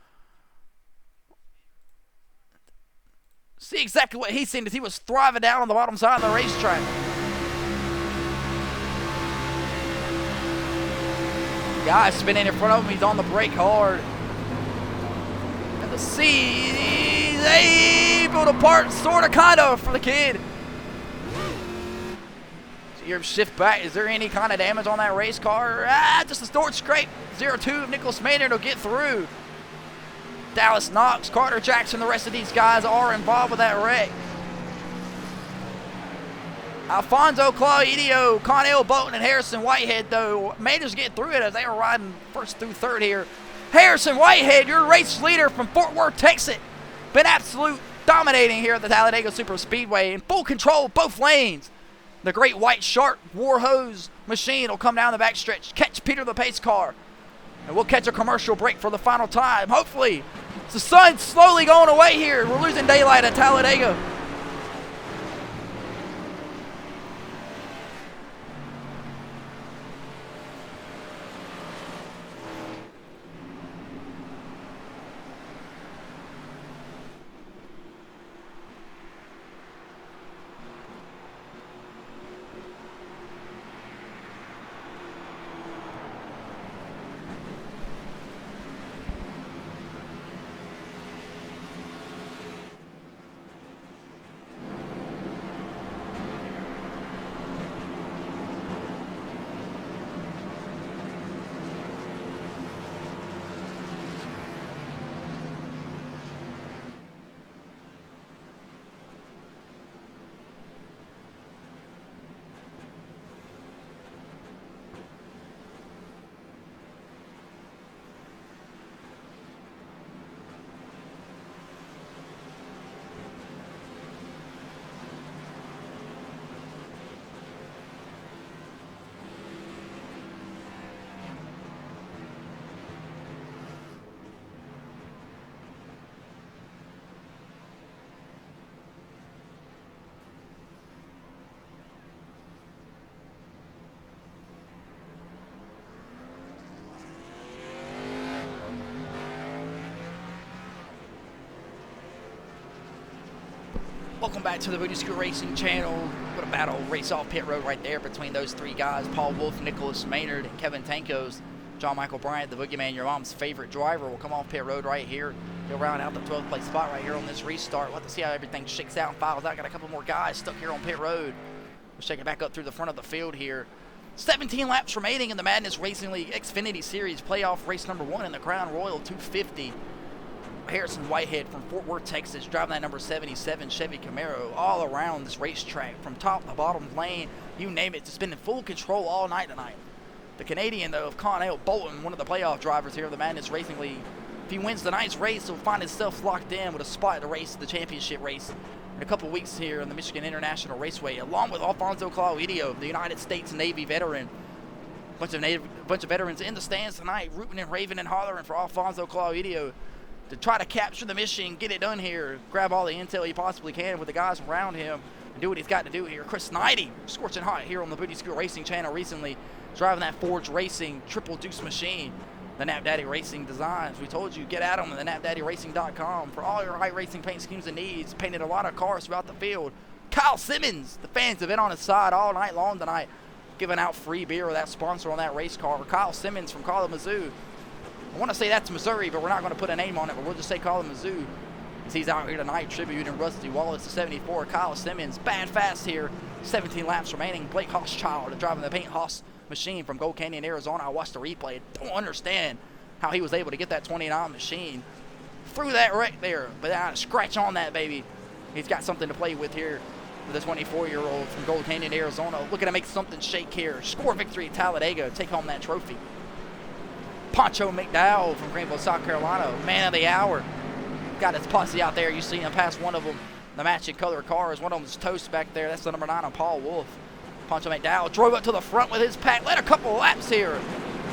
See exactly what he's seen as he was thriving down on the bottom side of the racetrack. Guy spinning in front of him. He's on the brake hard. And the C, they able to part, sort of, kind of, for the kid. So you shift back. Is there any kind of damage on that race car? Just a storage scrape. 0-2 of Nicholas Maynard will get through. Dallas Knox, Carter Jackson, the rest of these guys are involved with that wreck. Alfonso Claudio, Connell Bolton, and Harrison Whitehead, though, Maynard's getting through it as they are riding first through third here. Harrison Whitehead, your race leader from Fort Worth, Texas. Been absolute dominating here at the Talladega Super Speedway, in full control of both lanes. The great white shark war hose machine will come down the backstretch, catch Peter the pace car, and we'll catch a commercial break for the final time. Hopefully, the sun's slowly going away here. We're losing daylight at Talladega. Welcome back to the Booty School Racing channel. What a battle race off pit road right there between those three guys, Paul Wolfe, Nicholas Maynard, and Kevin Tankos. John Michael Bryant, the boogeyman, your mom's favorite driver, will come off pit road right here. He'll round out the 12th place spot right here on this restart. We'll have to see how everything shakes out and files out. Got a couple more guys stuck here on pit road. We'll shake it back up through the front of the field here. 17 laps remaining in the Madness Racing League Xfinity Series playoff race number 1 in the Crown Royal 250. Harrison Whitehead from Fort Worth, Texas, driving that number 77 Chevy Camaro all around this racetrack, from top to bottom lane, you name it. It's been in full control all night tonight. The Canadian, though, of Connell Bolton, one of the playoff drivers here of the Madness Racing League. If he wins tonight's race, he'll find himself locked in with a spot at the race, the championship race, in a couple weeks here in the Michigan International Raceway, along with Alfonso Claudio, the United States Navy veteran. Bunch of veterans in the stands tonight, rooting and raving and hollering for Alfonso Claudio to try to capture the mission, get it done here, grab all the intel he possibly can with the guys around him, and do what he's got to do here. Chris Knighty, scorching hot here on the Booty School Racing channel recently, driving that Forge Racing triple deuce machine. the Nap Daddy Racing designs. We told you, get at them at the napdaddyracing.com for all your iRacing paint schemes and needs. Painted a lot of cars throughout the field. Kyle Simmons, the fans have been on his side all night long tonight, giving out free beer with that sponsor on that race car. Kyle Simmons from Kalamazoo. I want to say that's Missouri, but we're not going to put a name on it, but we'll just say Kalamazoo. As he's out here tonight tributing Rusty Wallace, the 74. Kyle Simmons, bad fast here. 17 laps remaining. Blake Hochschild driving the paint Haas machine from Gold Canyon, Arizona. I watched the replay. Don't understand how he was able to get that 29 machine through that right there, but now scratch on that baby. He's got something to play with here with the 24-year-old from Gold Canyon, Arizona, looking to make something shake here. Score victory at Talladega, take home that trophy. Poncho McDowell from Greenville, South Carolina, man of the hour. Got his posse out there. You see him pass one of them, the matching color cars. One of them's toast back there. That's the number 9 on Paul Wolf. Poncho McDowell drove up to the front with his pack. Led a couple laps here.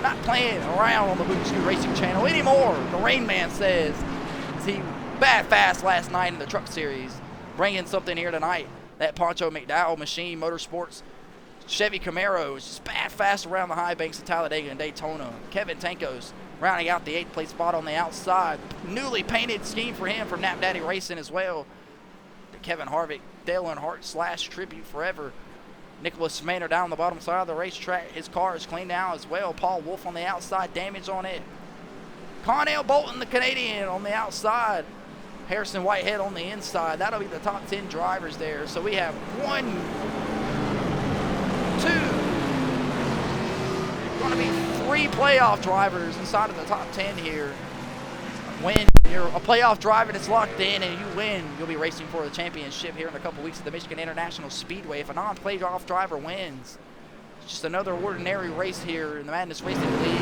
Not playing around on the Boot Scoot Racing channel anymore, the Rain Man says. He bad fast last night in the Truck Series. Bringing something here tonight. That Poncho McDowell machine, Motorsports Chevy Camaro is just bad fast around the high banks of Talladega and Daytona. Kevin Tankos rounding out the 8th place spot on the outside. Newly painted scheme for him from Nap Daddy Racing as well. Kevin Harvick, Dale Earnhardt / tribute forever. Nicholas Maynard down the bottom side of the racetrack. His car is clean now as well. Paul Wolf on the outside, damage on it. Connell Bolton, the Canadian, on the outside. Harrison Whitehead on the inside. That'll be the top 10 drivers there. So we have 1, 2, going to be 3 playoff drivers inside of the top 10 here. When you're a playoff driver that's locked in and you win, you'll be racing for the championship here in a couple weeks at the Michigan International Speedway. If a non-playoff driver wins, it's just another ordinary race here in the Madness Racing League,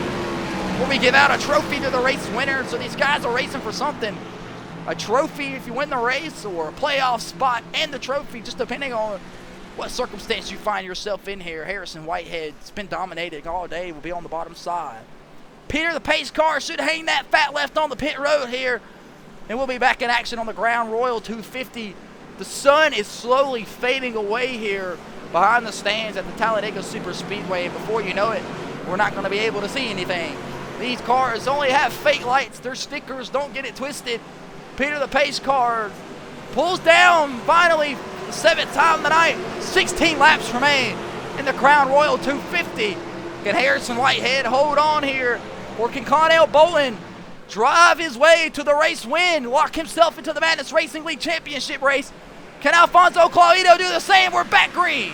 where we give out a trophy to the race winner. So these guys are racing for something. A trophy if you win the race, or a playoff spot and the trophy, just depending on what circumstance you find yourself in here. Harrison Whitehead's been dominating all day. Will be on the bottom side. Peter, the pace car, should hang that fat left on the pit road here. And we'll be back in action on the Crown Royal 250. The sun is slowly fading away here behind the stands at the Talladega Super Speedway. And before you know it, we're not going to be able to see anything. These cars only have fake lights. They're stickers. Don't get it twisted. Peter, the pace car, pulls down finally the 7th time tonight. 16 laps remain in the Crown Royal 250. Can Harrison Whitehead hold on here? Or can Connell Bolton drive his way to the race win, lock himself into the Madness Racing League Championship race? Can Alfonso Claudio do the same? We're back green.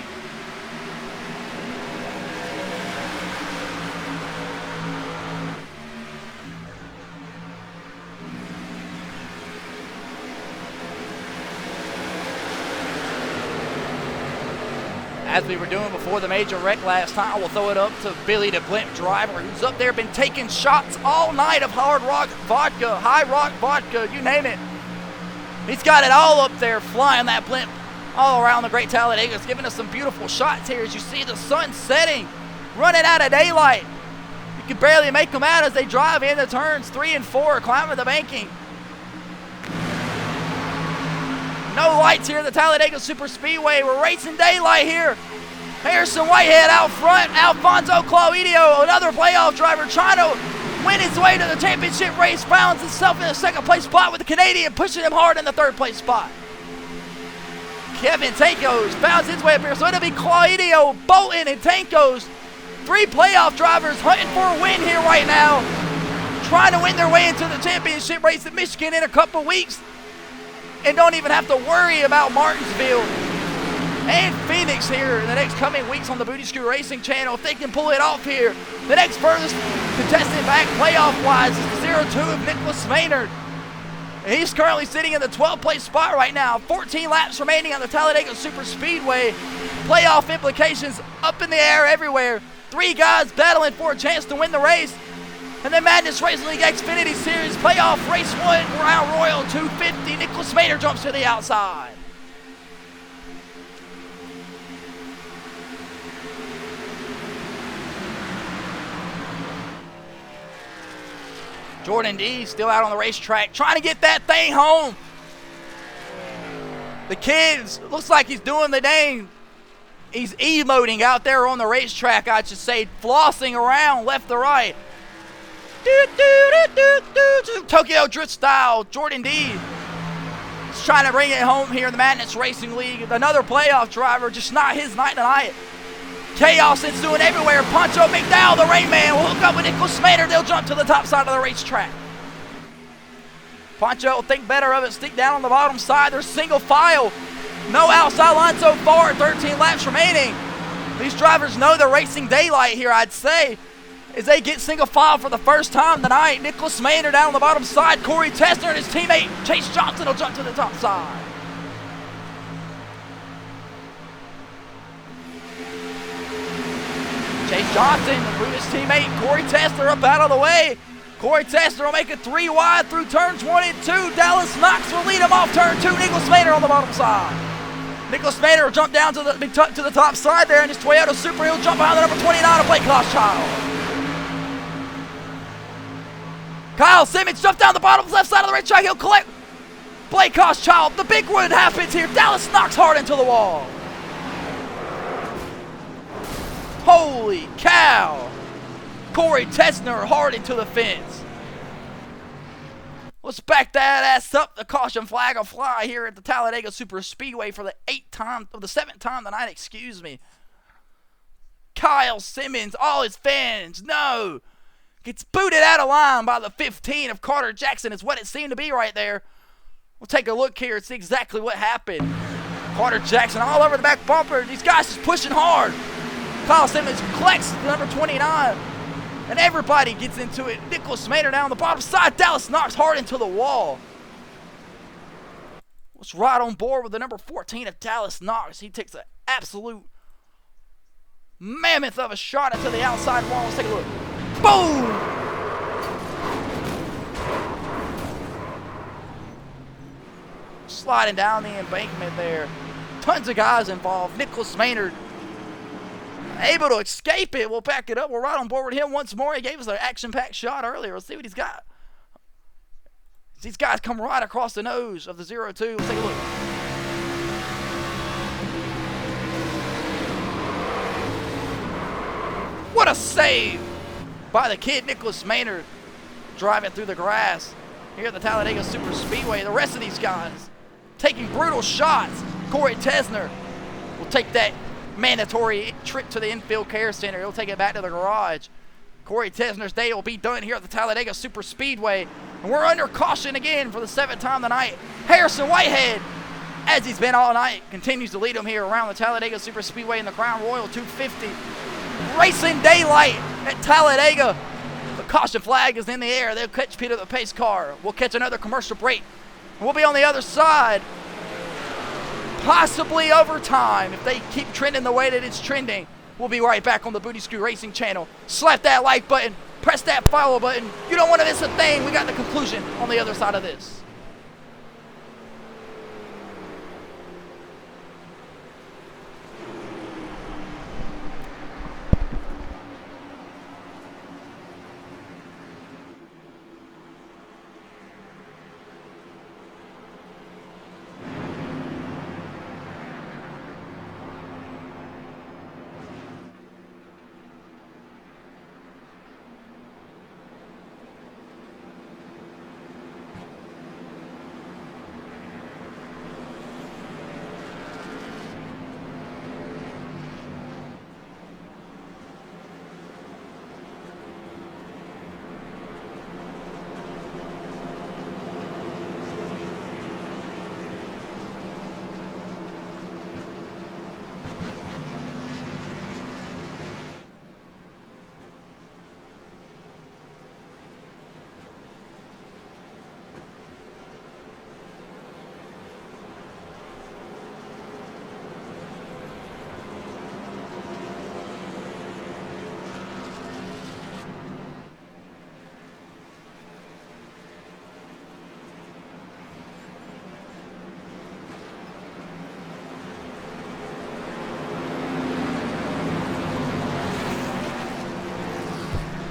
As we were doing before the major wreck last time, we'll throw it up to Billy the Blimp driver, who's up there, been taking shots all night of hard rock vodka, high rock vodka, you name it. He's got it all up there, flying that blimp all around the Great Talladega. It's giving us some beautiful shots here as you see the sun setting, running out of daylight. You can barely make them out as they drive into turns 3 and 4, climbing the banking. No lights here at the Talladega Super Speedway. We're racing daylight here. Harrison Whitehead out front. Alfonso Claudio, another playoff driver, trying to win his way to the championship race. Finds himself in the 2nd place spot with the Canadian pushing him hard in the 3rd place spot. Kevin Tankos finds his way up here. So it'll be Claudio, Bolton, and Tankos. 3 playoff drivers hunting for a win here right now. Trying to win their way into the championship race at Michigan in a couple weeks. And don't even have to worry about Martinsville and Phoenix here in the next coming weeks on the Booty Screw Racing channel. If they can pull it off here, the next furthest contestant back playoff-wise is the 0-2 of Nicholas Maynard. And he's currently sitting in the 12th place spot right now. 14 laps remaining on the Talladega Super Speedway. Playoff implications up in the air everywhere. 3 guys battling for a chance to win the race. And then Madness Racing League Xfinity Series Playoff Race 1, Crown Royal 250. Nicholas Maynard jumps to the outside. Jordan D still out on the racetrack, trying to get that thing home. The kid looks like he's doing the dang. He's emoting out there on the racetrack, I should say, flossing around left to right. Tokyo Drift style. Jordan D is trying to bring it home here in the Madness Racing League. Another playoff driver, just not his night tonight. Chaos ensuing everywhere. Poncho McDowell, the Rain Man, will hook up with Nicholas Maynard. They'll jump to the top side of the racetrack. Poncho will think better of it, stick down on the bottom side. There's single file. No outside line so far, 13 laps remaining. These drivers know they're racing daylight here, I'd say, as they get single file for the first time tonight. Nicholas Maynard down on the bottom side. Corey Tessner and his teammate Chase Johnson will jump to the top side. Chase Johnson with his teammate Corey Tessner up out of the way. Corey Tessner will make it 3 wide through turns 1 and 2. Dallas Knox will lead him off turn 2. Nicholas Maynard on the bottom side. Nicholas Maynard will jump down to the top side there in his Toyota Supra. He'll jump behind the number 29 of Blake Koschchild. Kyle Simmons jumped down the bottom left side of the racetrack. He'll collect Blake Koschchild. The big one happens here. Dallas Knox hard into the wall. Holy cow. Corey Tessner hard into the fence. Let's back that ass up. The caution flag will fly here at the Talladega Super Speedway for the 7th time tonight, excuse me. Kyle Simmons, all his fans know, gets booted out of line by the 15 of Carter Jackson is what it seemed to be right there. We'll take a look here and see exactly what happened. Carter Jackson all over the back bumper. These guys just pushing hard. Kyle Simmons collects the number 29. And everybody gets into it. Nicholas Maynard down on the bottom side. Dallas Knox hard into the wall. Let's ride on board with the number 14 of Dallas Knox. He takes an absolute mammoth of a shot into the outside wall. Let's take a look. Boom! Sliding down the embankment there. Tons of guys involved. Nicholas Maynard able to escape it. We'll back it up. We'll ride on board with him once more. He gave us an action-packed shot earlier. Let's see what he's got. These guys come right across the nose of the 0-2. Let's take a look. What a save by the kid Nicholas Maynard, driving through the grass here at the Talladega Super Speedway. The rest of these guys taking brutal shots. Corey Tessner will take that mandatory trip to the infield care center. He'll take it back to the garage. Corey Tessner's day will be done here at the Talladega Super Speedway. And we're under caution again for the 7th time tonight. Harrison Whitehead, as he's been all night, continues to lead them here around the Talladega Super Speedway in the Crown Royal 250. Racing daylight at Talladega. The caution flag is in the air. They'll catch Peter the pace car. We'll catch another commercial break. And we'll be on the other side. Possibly over time, if they keep trending the way that it's trending. We'll be right back on the Booty Screw Racing channel. Slap that like button, press that follow button. You don't want to miss a thing. We got the conclusion on the other side of this.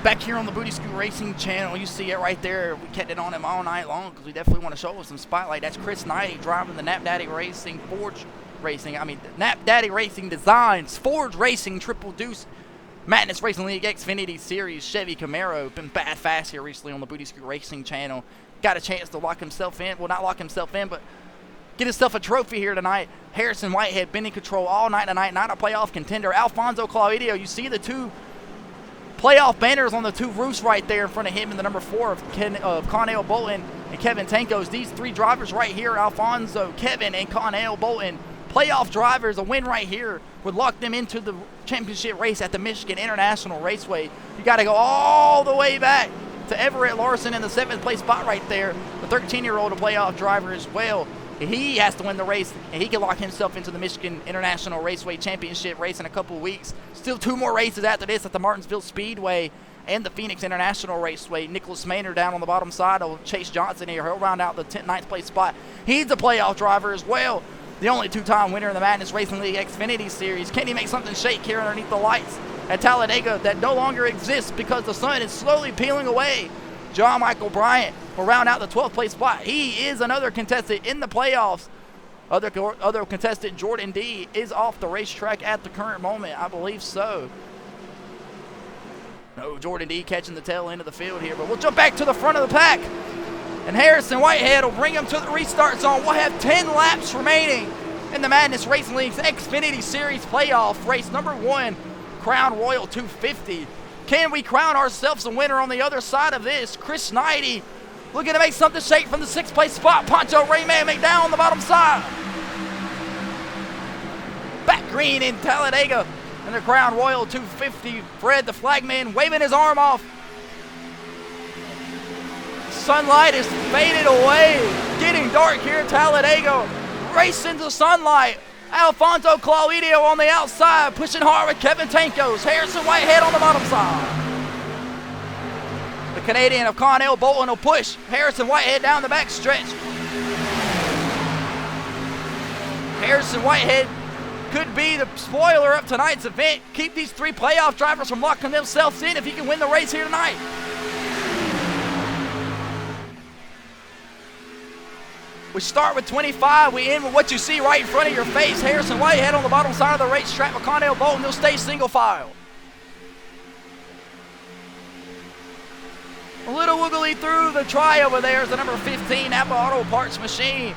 Back here on the Booty Screw Racing channel, you see it right there. We kept it on him all night long because we definitely want to show him some spotlight. That's Chris Knight driving the Nap Daddy Racing Nap Daddy Racing Designs Forge Racing Triple Deuce Madness Racing League Xfinity Series Chevy Camaro. Been bad fast here recently on the Booty Scoot Racing channel. Got a chance to lock himself in. Well, not lock himself in, but get himself a trophy here tonight. Harrison Whitehead been in control all night tonight. Not a playoff contender. Alfonso Claudio, you see the two playoff banners on the two roofs right there in front of him in the number 4 of Connell Bolton and Kevin Tankos. These three drivers right here, Alfonso, Kevin, and Connell Bolton, playoff drivers. A win right here would lock them into the championship race at the Michigan International Raceway. You got to go all the way back to Everett Larson in the 7th place spot right there. The 13-year-old, a playoff driver as well. He has to win the race, and he can lock himself into the Michigan International Raceway Championship race in a couple of weeks. Still 2 more races after this at the Martinsville Speedway and the Phoenix International Raceway. Nicholas Maynard down on the bottom side of Chase Johnson here. He'll round out the 9th place spot. He's a playoff driver as well. The only 2-time winner in the Madness Racing League Xfinity Series. Can he make something shake here underneath the lights at Talladega that no longer exists because the sun is slowly peeling away? John Michael Bryant will round out the 12th place spot. He is another contestant in the playoffs. Other contestant, Jordan D, is off the racetrack at the current moment. I believe so. No, Jordan D catching the tail end of the field here, but we'll jump back to the front of the pack. And Harrison Whitehead will bring him to the restart zone. We'll have 10 laps remaining in the Madness Racing League's Xfinity Series playoff race number 1, Crown Royal 250. Can we crown ourselves a winner on the other side of this? Chris Knighty looking to make something shake from the 6th place spot. Poncho Rayman McDowell on the bottom side. Back green in Talladega in the Crown Royal 250. Fred the flagman waving his arm off. Sunlight is faded away. Getting dark here at Talladega. Racing to sunlight. Alfonso Claudio on the outside, pushing hard with Kevin Tankos. Harrison Whitehead on the bottom side. The Canadian of Connell Bolton will push Harrison Whitehead down the back stretch. Harrison Whitehead could be the spoiler of tonight's event. Keep these 3 playoff drivers from locking themselves in if he can win the race here tonight. We start with 25. We end with what you see right in front of your face. Harrison Whitehead on the bottom side of the racetrack with Connell Bolton. He'll stay single file. A little wiggly through the try over there is the number 15 Napa Auto Parts machine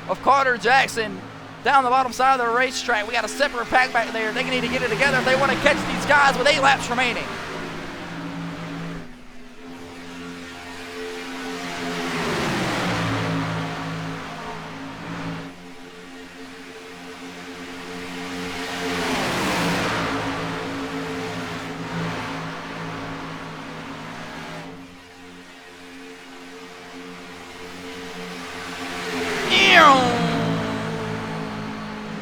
of Carter Jackson. Down the bottom side of the racetrack, we got a separate pack back there. They need to get it together if they want to catch these guys with 8 laps remaining.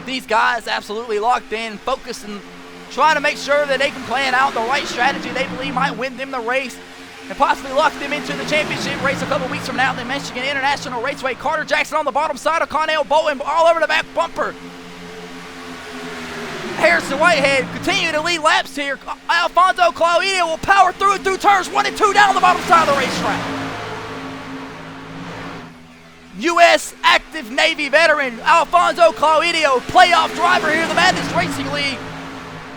These guys absolutely locked in, focused, and trying to make sure that they can plan out the right strategy they believe might win them the race and possibly lock them into the championship race a couple weeks from now at the Michigan International Raceway. Carter Jackson on the bottom side of Connell Bolton, all over the back bumper. Harrison Whitehead continue to lead laps here. Alfonso Claudio will power through it through turns 1 and 2 down the bottom side of the racetrack. U.S. active Navy veteran Alfonso Claudio, playoff driver here in the Madness Racing League,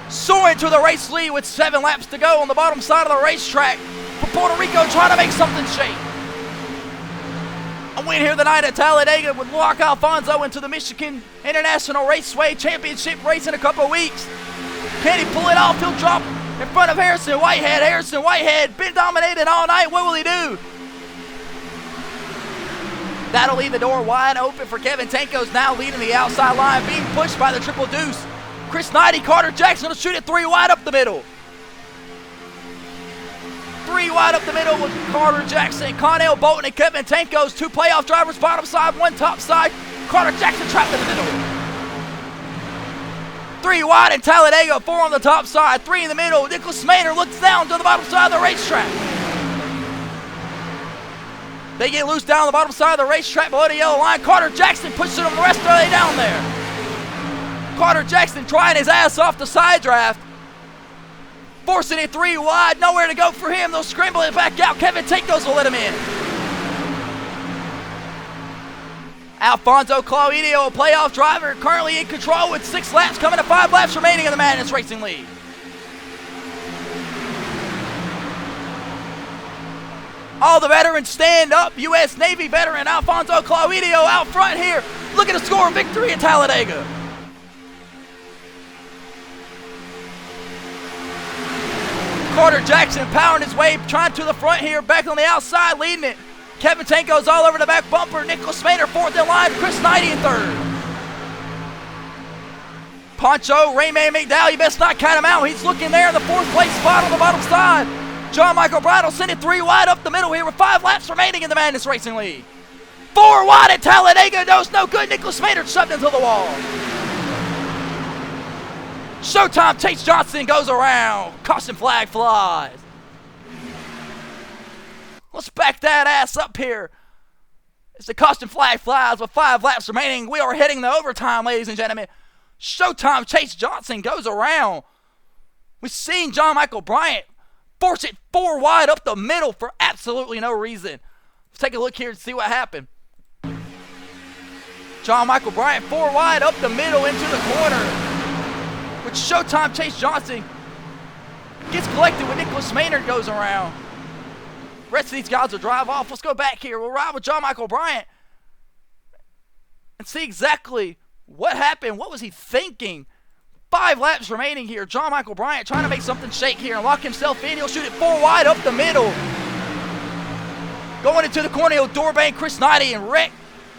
soaring to the race lead with 7 laps to go on the bottom side of the racetrack for Puerto Rico, trying to make something shake. A win here tonight at Talladega would lock Alfonso into the Michigan International Raceway Championship race in a couple of weeks. Can he pull it off? He'll drop in front of Harrison Whitehead. Harrison Whitehead been dominated all night. What will he do? That'll leave the door wide open for Kevin Tankos, now leading the outside line, being pushed by the Triple Deuce. Chris Knighty, Carter Jackson will shoot it 3 wide up the middle. 3 wide up the middle with Carter Jackson, Connell Bolton, and Kevin Tankos. 2 playoff drivers, bottom side, 1 top side. Carter Jackson trapped in the middle. 3 wide in Talladega, 4 on the top side, 3 in the middle. Nicholas Maynard looks down to the bottom side of the racetrack. They get loose down the bottom side of the racetrack below the yellow line. Carter Jackson pushing them the rest of the way down there. Carter Jackson trying his ass off the side draft. Forcing it 3 wide. Nowhere to go for him. They'll scramble it back out. Kevin Tankos will let him in. Alfonso Claudio, a playoff driver, currently in control with 6 laps coming to 5 laps remaining in the Madness Racing League. All the veterans stand up. U.S. Navy veteran Alfonso Claudio out front here. Look at the score victory at Talladega. Carter Jackson powering his way, trying to the front here, back on the outside, leading it. Kevin Tanko's all over the back bumper. Nicholas Smader fourth in line. Chris Knighty in third. Poncho, Rayman McDowell, you best not count him out. He's looking there in the fourth place spot on the bottom side. John Michael Bridle sent it 3 wide up the middle here with 5 laps remaining in the Madness Racing League. 4 wide at Talladega. No good. Nicholas Smader shoved into the wall. Showtime, Chase Johnson goes around. Caution flag flies. Let's back that ass up here. As the caution flag flies with 5 laps remaining, we are heading to overtime, ladies and gentlemen. Showtime, Chase Johnson goes around. We've seen John Michael Bryant force it 4 wide up the middle for absolutely no reason. Let's take a look here and see what happened. John Michael Bryant 4 wide up the middle into the corner. With Showtime, Chase Johnson gets collected when Nicholas Maynard goes around. The rest of these guys will drive off. Let's go back here. We'll ride with John Michael Bryant and see exactly what happened. What was he thinking? 5 laps remaining here. John Michael Bryant trying to make something shake here and lock himself in. He'll shoot it 4 wide up the middle. Going into the corner, he'll doorbang Chris Knighty and wreck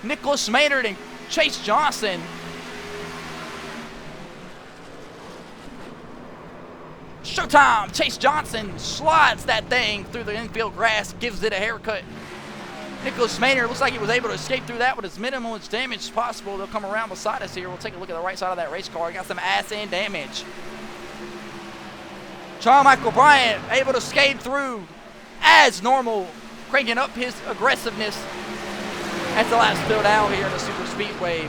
Nicholas Maynard and Chase Johnson. Showtime, Chase Johnson slides that thing through the infield grass, gives it a haircut. Nicholas Maynard looks like he was able to escape through that with as minimal damage as possible. They'll come around beside us here. We'll take a look at the right side of that race car. Got some ass end damage. John Michael Bryant able to skate through as normal, cranking up his aggressiveness as the laps filled out here in the Super Speedway.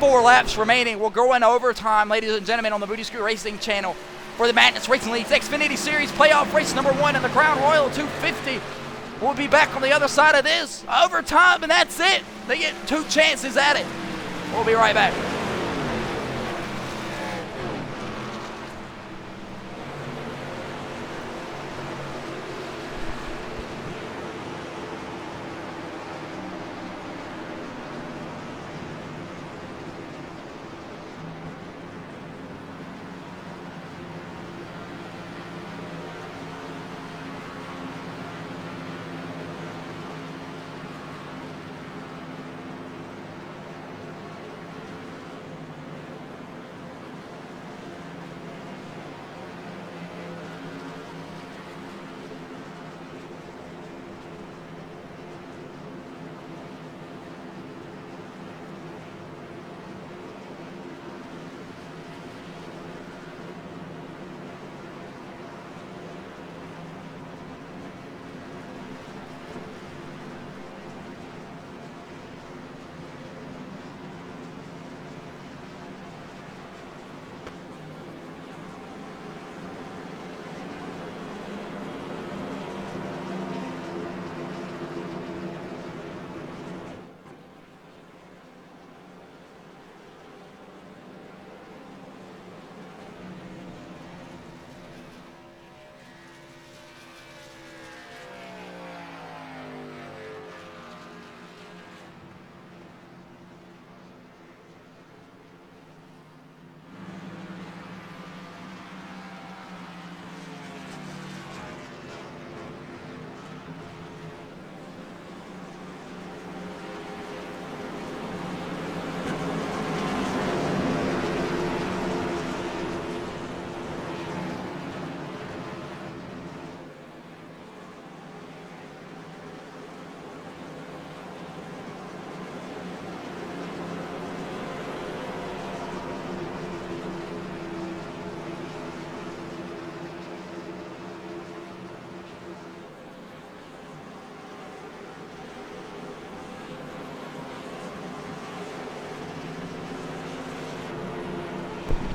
4 laps remaining. We'll go into overtime, ladies and gentlemen, on the Booty Screw Racing channel for the Madness Racing League's Xfinity Series playoff race number 1 in the Crown Royal 250. We'll be back on the other side of this. Overtime, and that's it. They get 2 chances at it. We'll be right back.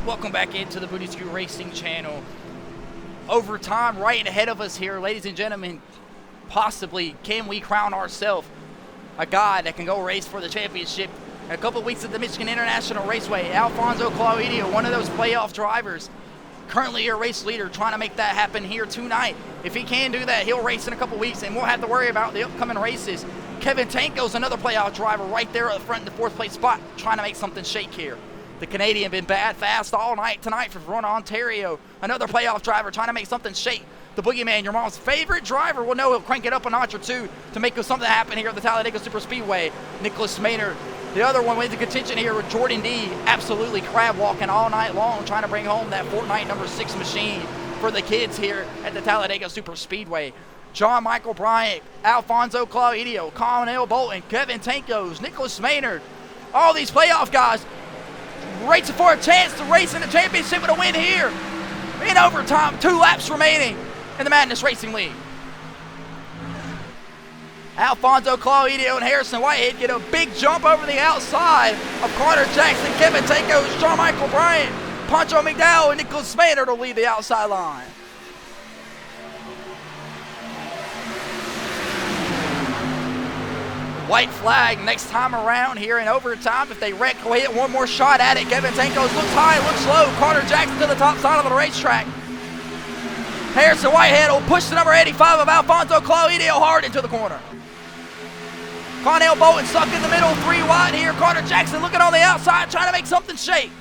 Welcome back into the Booty Screw Racing channel. Overtime right ahead of us here, ladies and gentlemen. Possibly, can we crown ourselves a guy that can go race for the championship? In a couple weeks at the Michigan International Raceway, Alfonso Claudio, one of those playoff drivers, currently your race leader, trying to make that happen here tonight. If he can do that, he'll race in a couple weeks, and we'll have to worry about the upcoming races. Kevin Tanko's another playoff driver right there at the front in the 4th place spot, trying to make something shake here. The Canadian been bad fast all night tonight for Verona, Ontario. Another playoff driver trying to make something shake. The Boogeyman, your mom's favorite driver, will know he'll crank it up a notch or two to make something happen here at the Talladega Superspeedway. Nicholas Maynard, the other one wins the contention here with Jordan D. Absolutely crab walking all night long, trying to bring home that Fortnite number 6 machine for the kids here at the Talladega Superspeedway. John Michael Bryant, Alfonso Claudio, Connell Bolton, Kevin Tankos, Nicholas Maynard, all these playoff guys racing for a chance to race in the championship with a win here. In overtime, 2 laps remaining in the Madness Racing League. Alfonso Claudio and Harrison Whitehead get a big jump over the outside of Carter Jackson, Kevin Tankos, John Michael Bryant, Pancho McDowell, and Nicholas Maynard will lead the outside line. White flag next time around here in overtime. If they wreck, go hit one more shot at it. Kevin Tankos looks high, looks low. Carter Jackson to the top side of the racetrack. Harrison Whitehead will push the number 85 of Alfonso Claudio hard into the corner. Connell Bolton stuck in the middle, 3 wide here. Carter Jackson looking on the outside, trying to make something shake.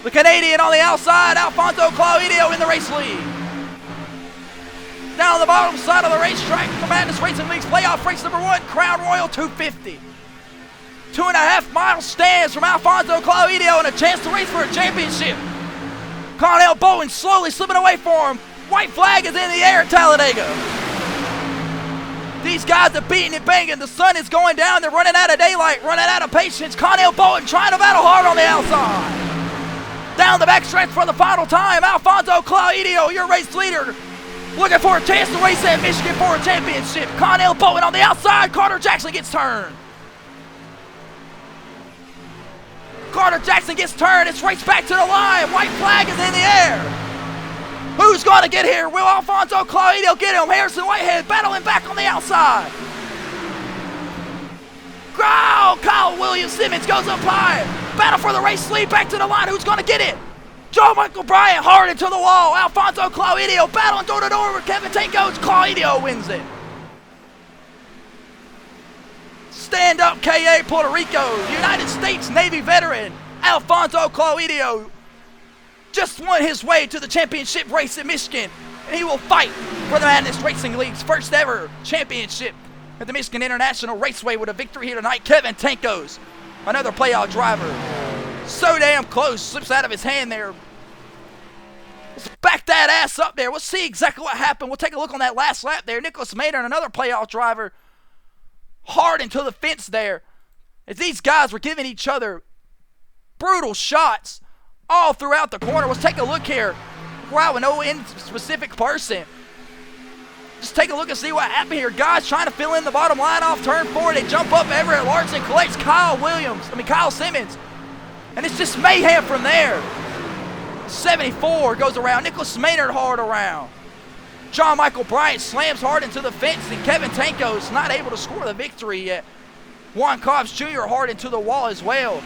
The Canadian on the outside, Alfonso Claudio in the race lead. Down the bottom side of the racetrack, the Madness Racing League's playoff race number 1, Crown Royal 250. 2.5 mile stands from Alfonso Claudio and a chance to race for a championship. Connell Bolton slowly slipping away for him. White flag is in the air at Talladega. These guys are beating and banging. The sun is going down. They're running out of daylight, running out of patience. Connell Bolton trying to battle hard on the outside. Down the backstretch for the final time, Alfonso Claudio, your race leader, looking for a chance to race at Michigan for a championship. Connell Bolton on the outside. Carter Jackson gets turned. Carter Jackson gets turned. It's raced back to the line. White flag is in the air. Who's going to get here? Will Alfonso Claudio get him? Harrison Whitehead battling back on the outside. Kyle Williams Simmons goes up high. Battle for the race lead. Back to the line. Who's going to get it? John Michael Bryant hard into the wall. Alfonso Claudio battling door to door with Kevin Tankos. Claudio wins it. Stand up KA Puerto Rico. United States Navy veteran Alfonso Claudio just won his way to the championship race at Michigan. And he will fight for the Madness Racing League's first ever championship at the Michigan International Raceway with a victory here tonight. Kevin Tankos, another playoff driver. So damn close, slips out of his hand there. Let's back that ass up there. We'll see exactly what happened. We'll take a look on that last lap there. Nicholas Maynard, another playoff driver, hard into the fence there. As these guys were giving each other brutal shots all throughout the corner. Let's take a look here. Wow, no specific person. Just take a look and see what happened here. Guys trying to fill in the bottom line off turn 4. They jump up. Everett Larson collects Kyle Simmons. And it's just mayhem from there. 74 goes around. Nicholas Maynard hard around. John Michael Bryant slams hard into the fence, and Kevin Tankos not able to score the victory yet. Juan Cobbs Jr. hard into the wall as well.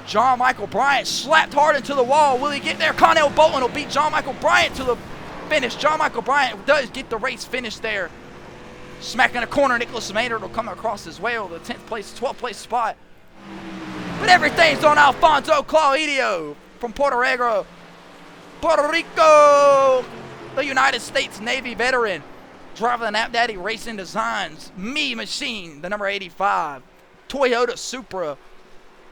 John Michael Bryant slapped hard into the wall. Will he get there? Connell Bolton will beat John Michael Bryant to the finish. John Michael Bryant does get the race finished there. Smacking the corner, Nicholas Maynard will come across as well. The 10th place, 12th place spot. But everything's on Alfonso Claudio from Puerto Rico. The United States Navy veteran. Driving the Nap Daddy Racing Designs Me Machine, the number 85. Toyota Supra.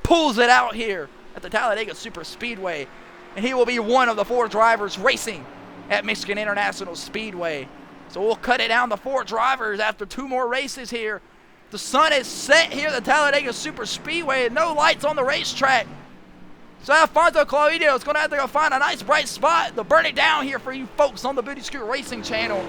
Pulls it out here at the Talladega Super Speedway. And he will be one of the 4 drivers racing at Michigan International Speedway. So we'll cut it down to 4 drivers after 2 more races here. The sun is set here at the Talladega Super Speedway and no lights on the racetrack. So Alfonso Claudio is going to have to go find a nice bright spot to burn it down here for you folks on the Booty Scoot Racing channel.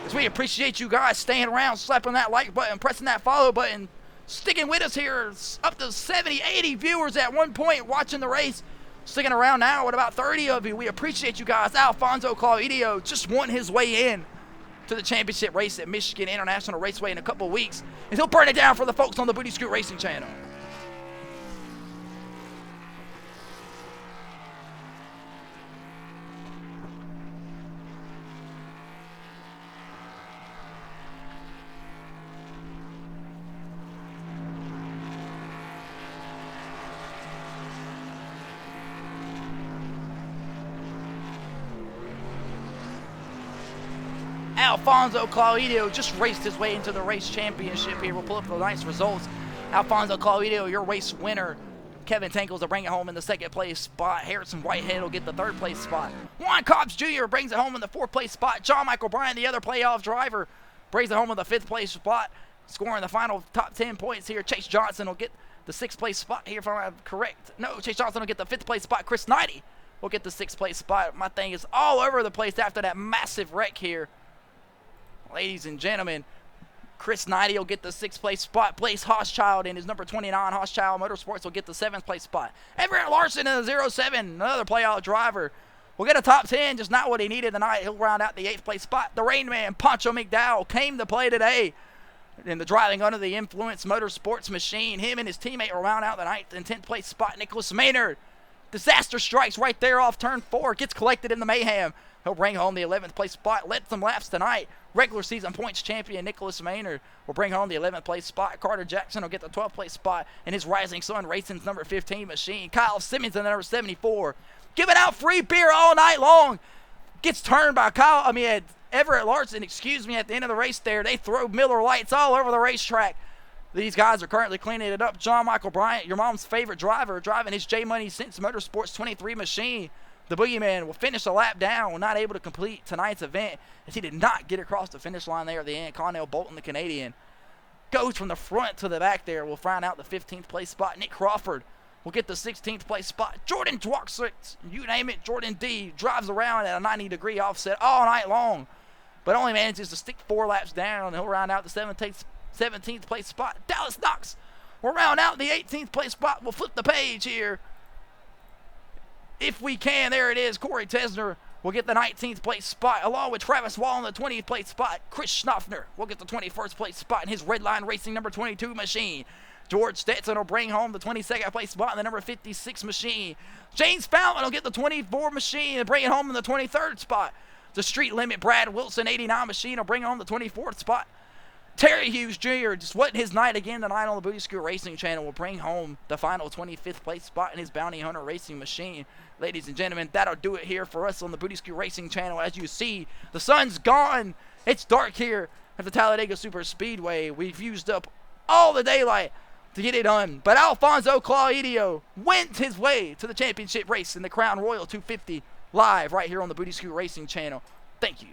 As we appreciate you guys staying around, slapping that like button, pressing that follow button, sticking with us here. It's up to 70, 80 viewers at one point watching the race. Sticking around now with about 30 of you. We appreciate you guys. Alfonso Claudio just won his way in to the championship race at Michigan International Raceway in a couple of weeks. And he'll burn it down for the folks on the Booty Scoot Racing channel. Alfonso Claudio just raced his way into the race championship here. We'll pull up the nice results. Alfonso Claudio, your race winner. Kevin Tankles will bring it home in the second place spot. Harrison Whitehead will get the third place spot. Juan Cobbs Jr. brings it home in the fourth place spot. John Michael Bryan, the other playoff driver, brings it home in the fifth place spot, scoring the final top 10 points here. Chase Johnson will get the sixth place spot here, if I'm correct. No, Chase Johnson will get the fifth place spot. Chris Knighty will get the sixth place spot. My thing is all over the place after that massive wreck here. Ladies and gentlemen, Chris Knighty will get the sixth place spot. Blaze Hochschild in his number 29 Hochschild Motorsports will get the seventh place spot. Everett Larson in the 07, another playoff driver, will get a top 10, just not what he needed tonight. He'll round out the eighth place spot. The Rain Man, Pancho McDowell, came to play today in the driving under the influence motorsports machine. Him and his teammate will round out the ninth and 10th place spot. Nicholas Maynard, disaster strikes right there off turn 4, gets collected in the mayhem. He'll bring home the 11th place spot. Led some laps tonight. Regular season points champion Nicholas Maynard will bring home the 11th place spot. Carter Jackson will get the 12th place spot in his Rising Sun Racing's number 15 machine. Kyle Simmons in the number 74, giving out free beer all night long. Gets turned by Everett Larson, at the end of the race there. They throw Miller Lights all over the racetrack. These guys are currently cleaning it up. John Michael Bryant, your mom's favorite driver, driving his J Money Sense Motorsports 23 machine. The Boogeyman will finish a lap down, not able to complete tonight's event as he did not get across the finish line there at the end. Connell Bolton, the Canadian, goes from the front to the back there. We'll find out the 15th place spot. Nick Crawford will get the 16th place spot. Jordan Dwoxer, you name it, Jordan D, drives around at a 90-degree offset all night long, but only manages to stick 4 laps down, and he'll round out the 17th place spot. Dallas Knox will round out the 18th place spot. We'll flip the page here. If we can, there it is. Corey Tesner will get the 19th place spot, along with Travis Wall in the 20th place spot. Chris Schnaufner will get the 21st place spot in his Redline Racing number 22 machine. George Stetson will bring home the 22nd place spot in the number 56 machine. James Fountain will get the 24 machine and bring it home in the 23rd spot. The Street Limit Brad Wilson 89 machine will bring home the 24th spot. Terry Hughes Jr., just wasn't his night again tonight on the Booty School Racing Channel, will bring home the final 25th place spot in his Bounty Hunter Racing machine. Ladies and gentlemen, that'll do it here for us on the Booty School Racing Channel. As you see, the sun's gone. It's dark here at the Talladega Super Speedway. We've used up all the daylight to get it done. But Alfonso Claudio went his way to the championship race in the Crown Royal 250 live right here on the Booty School Racing Channel. Thank you.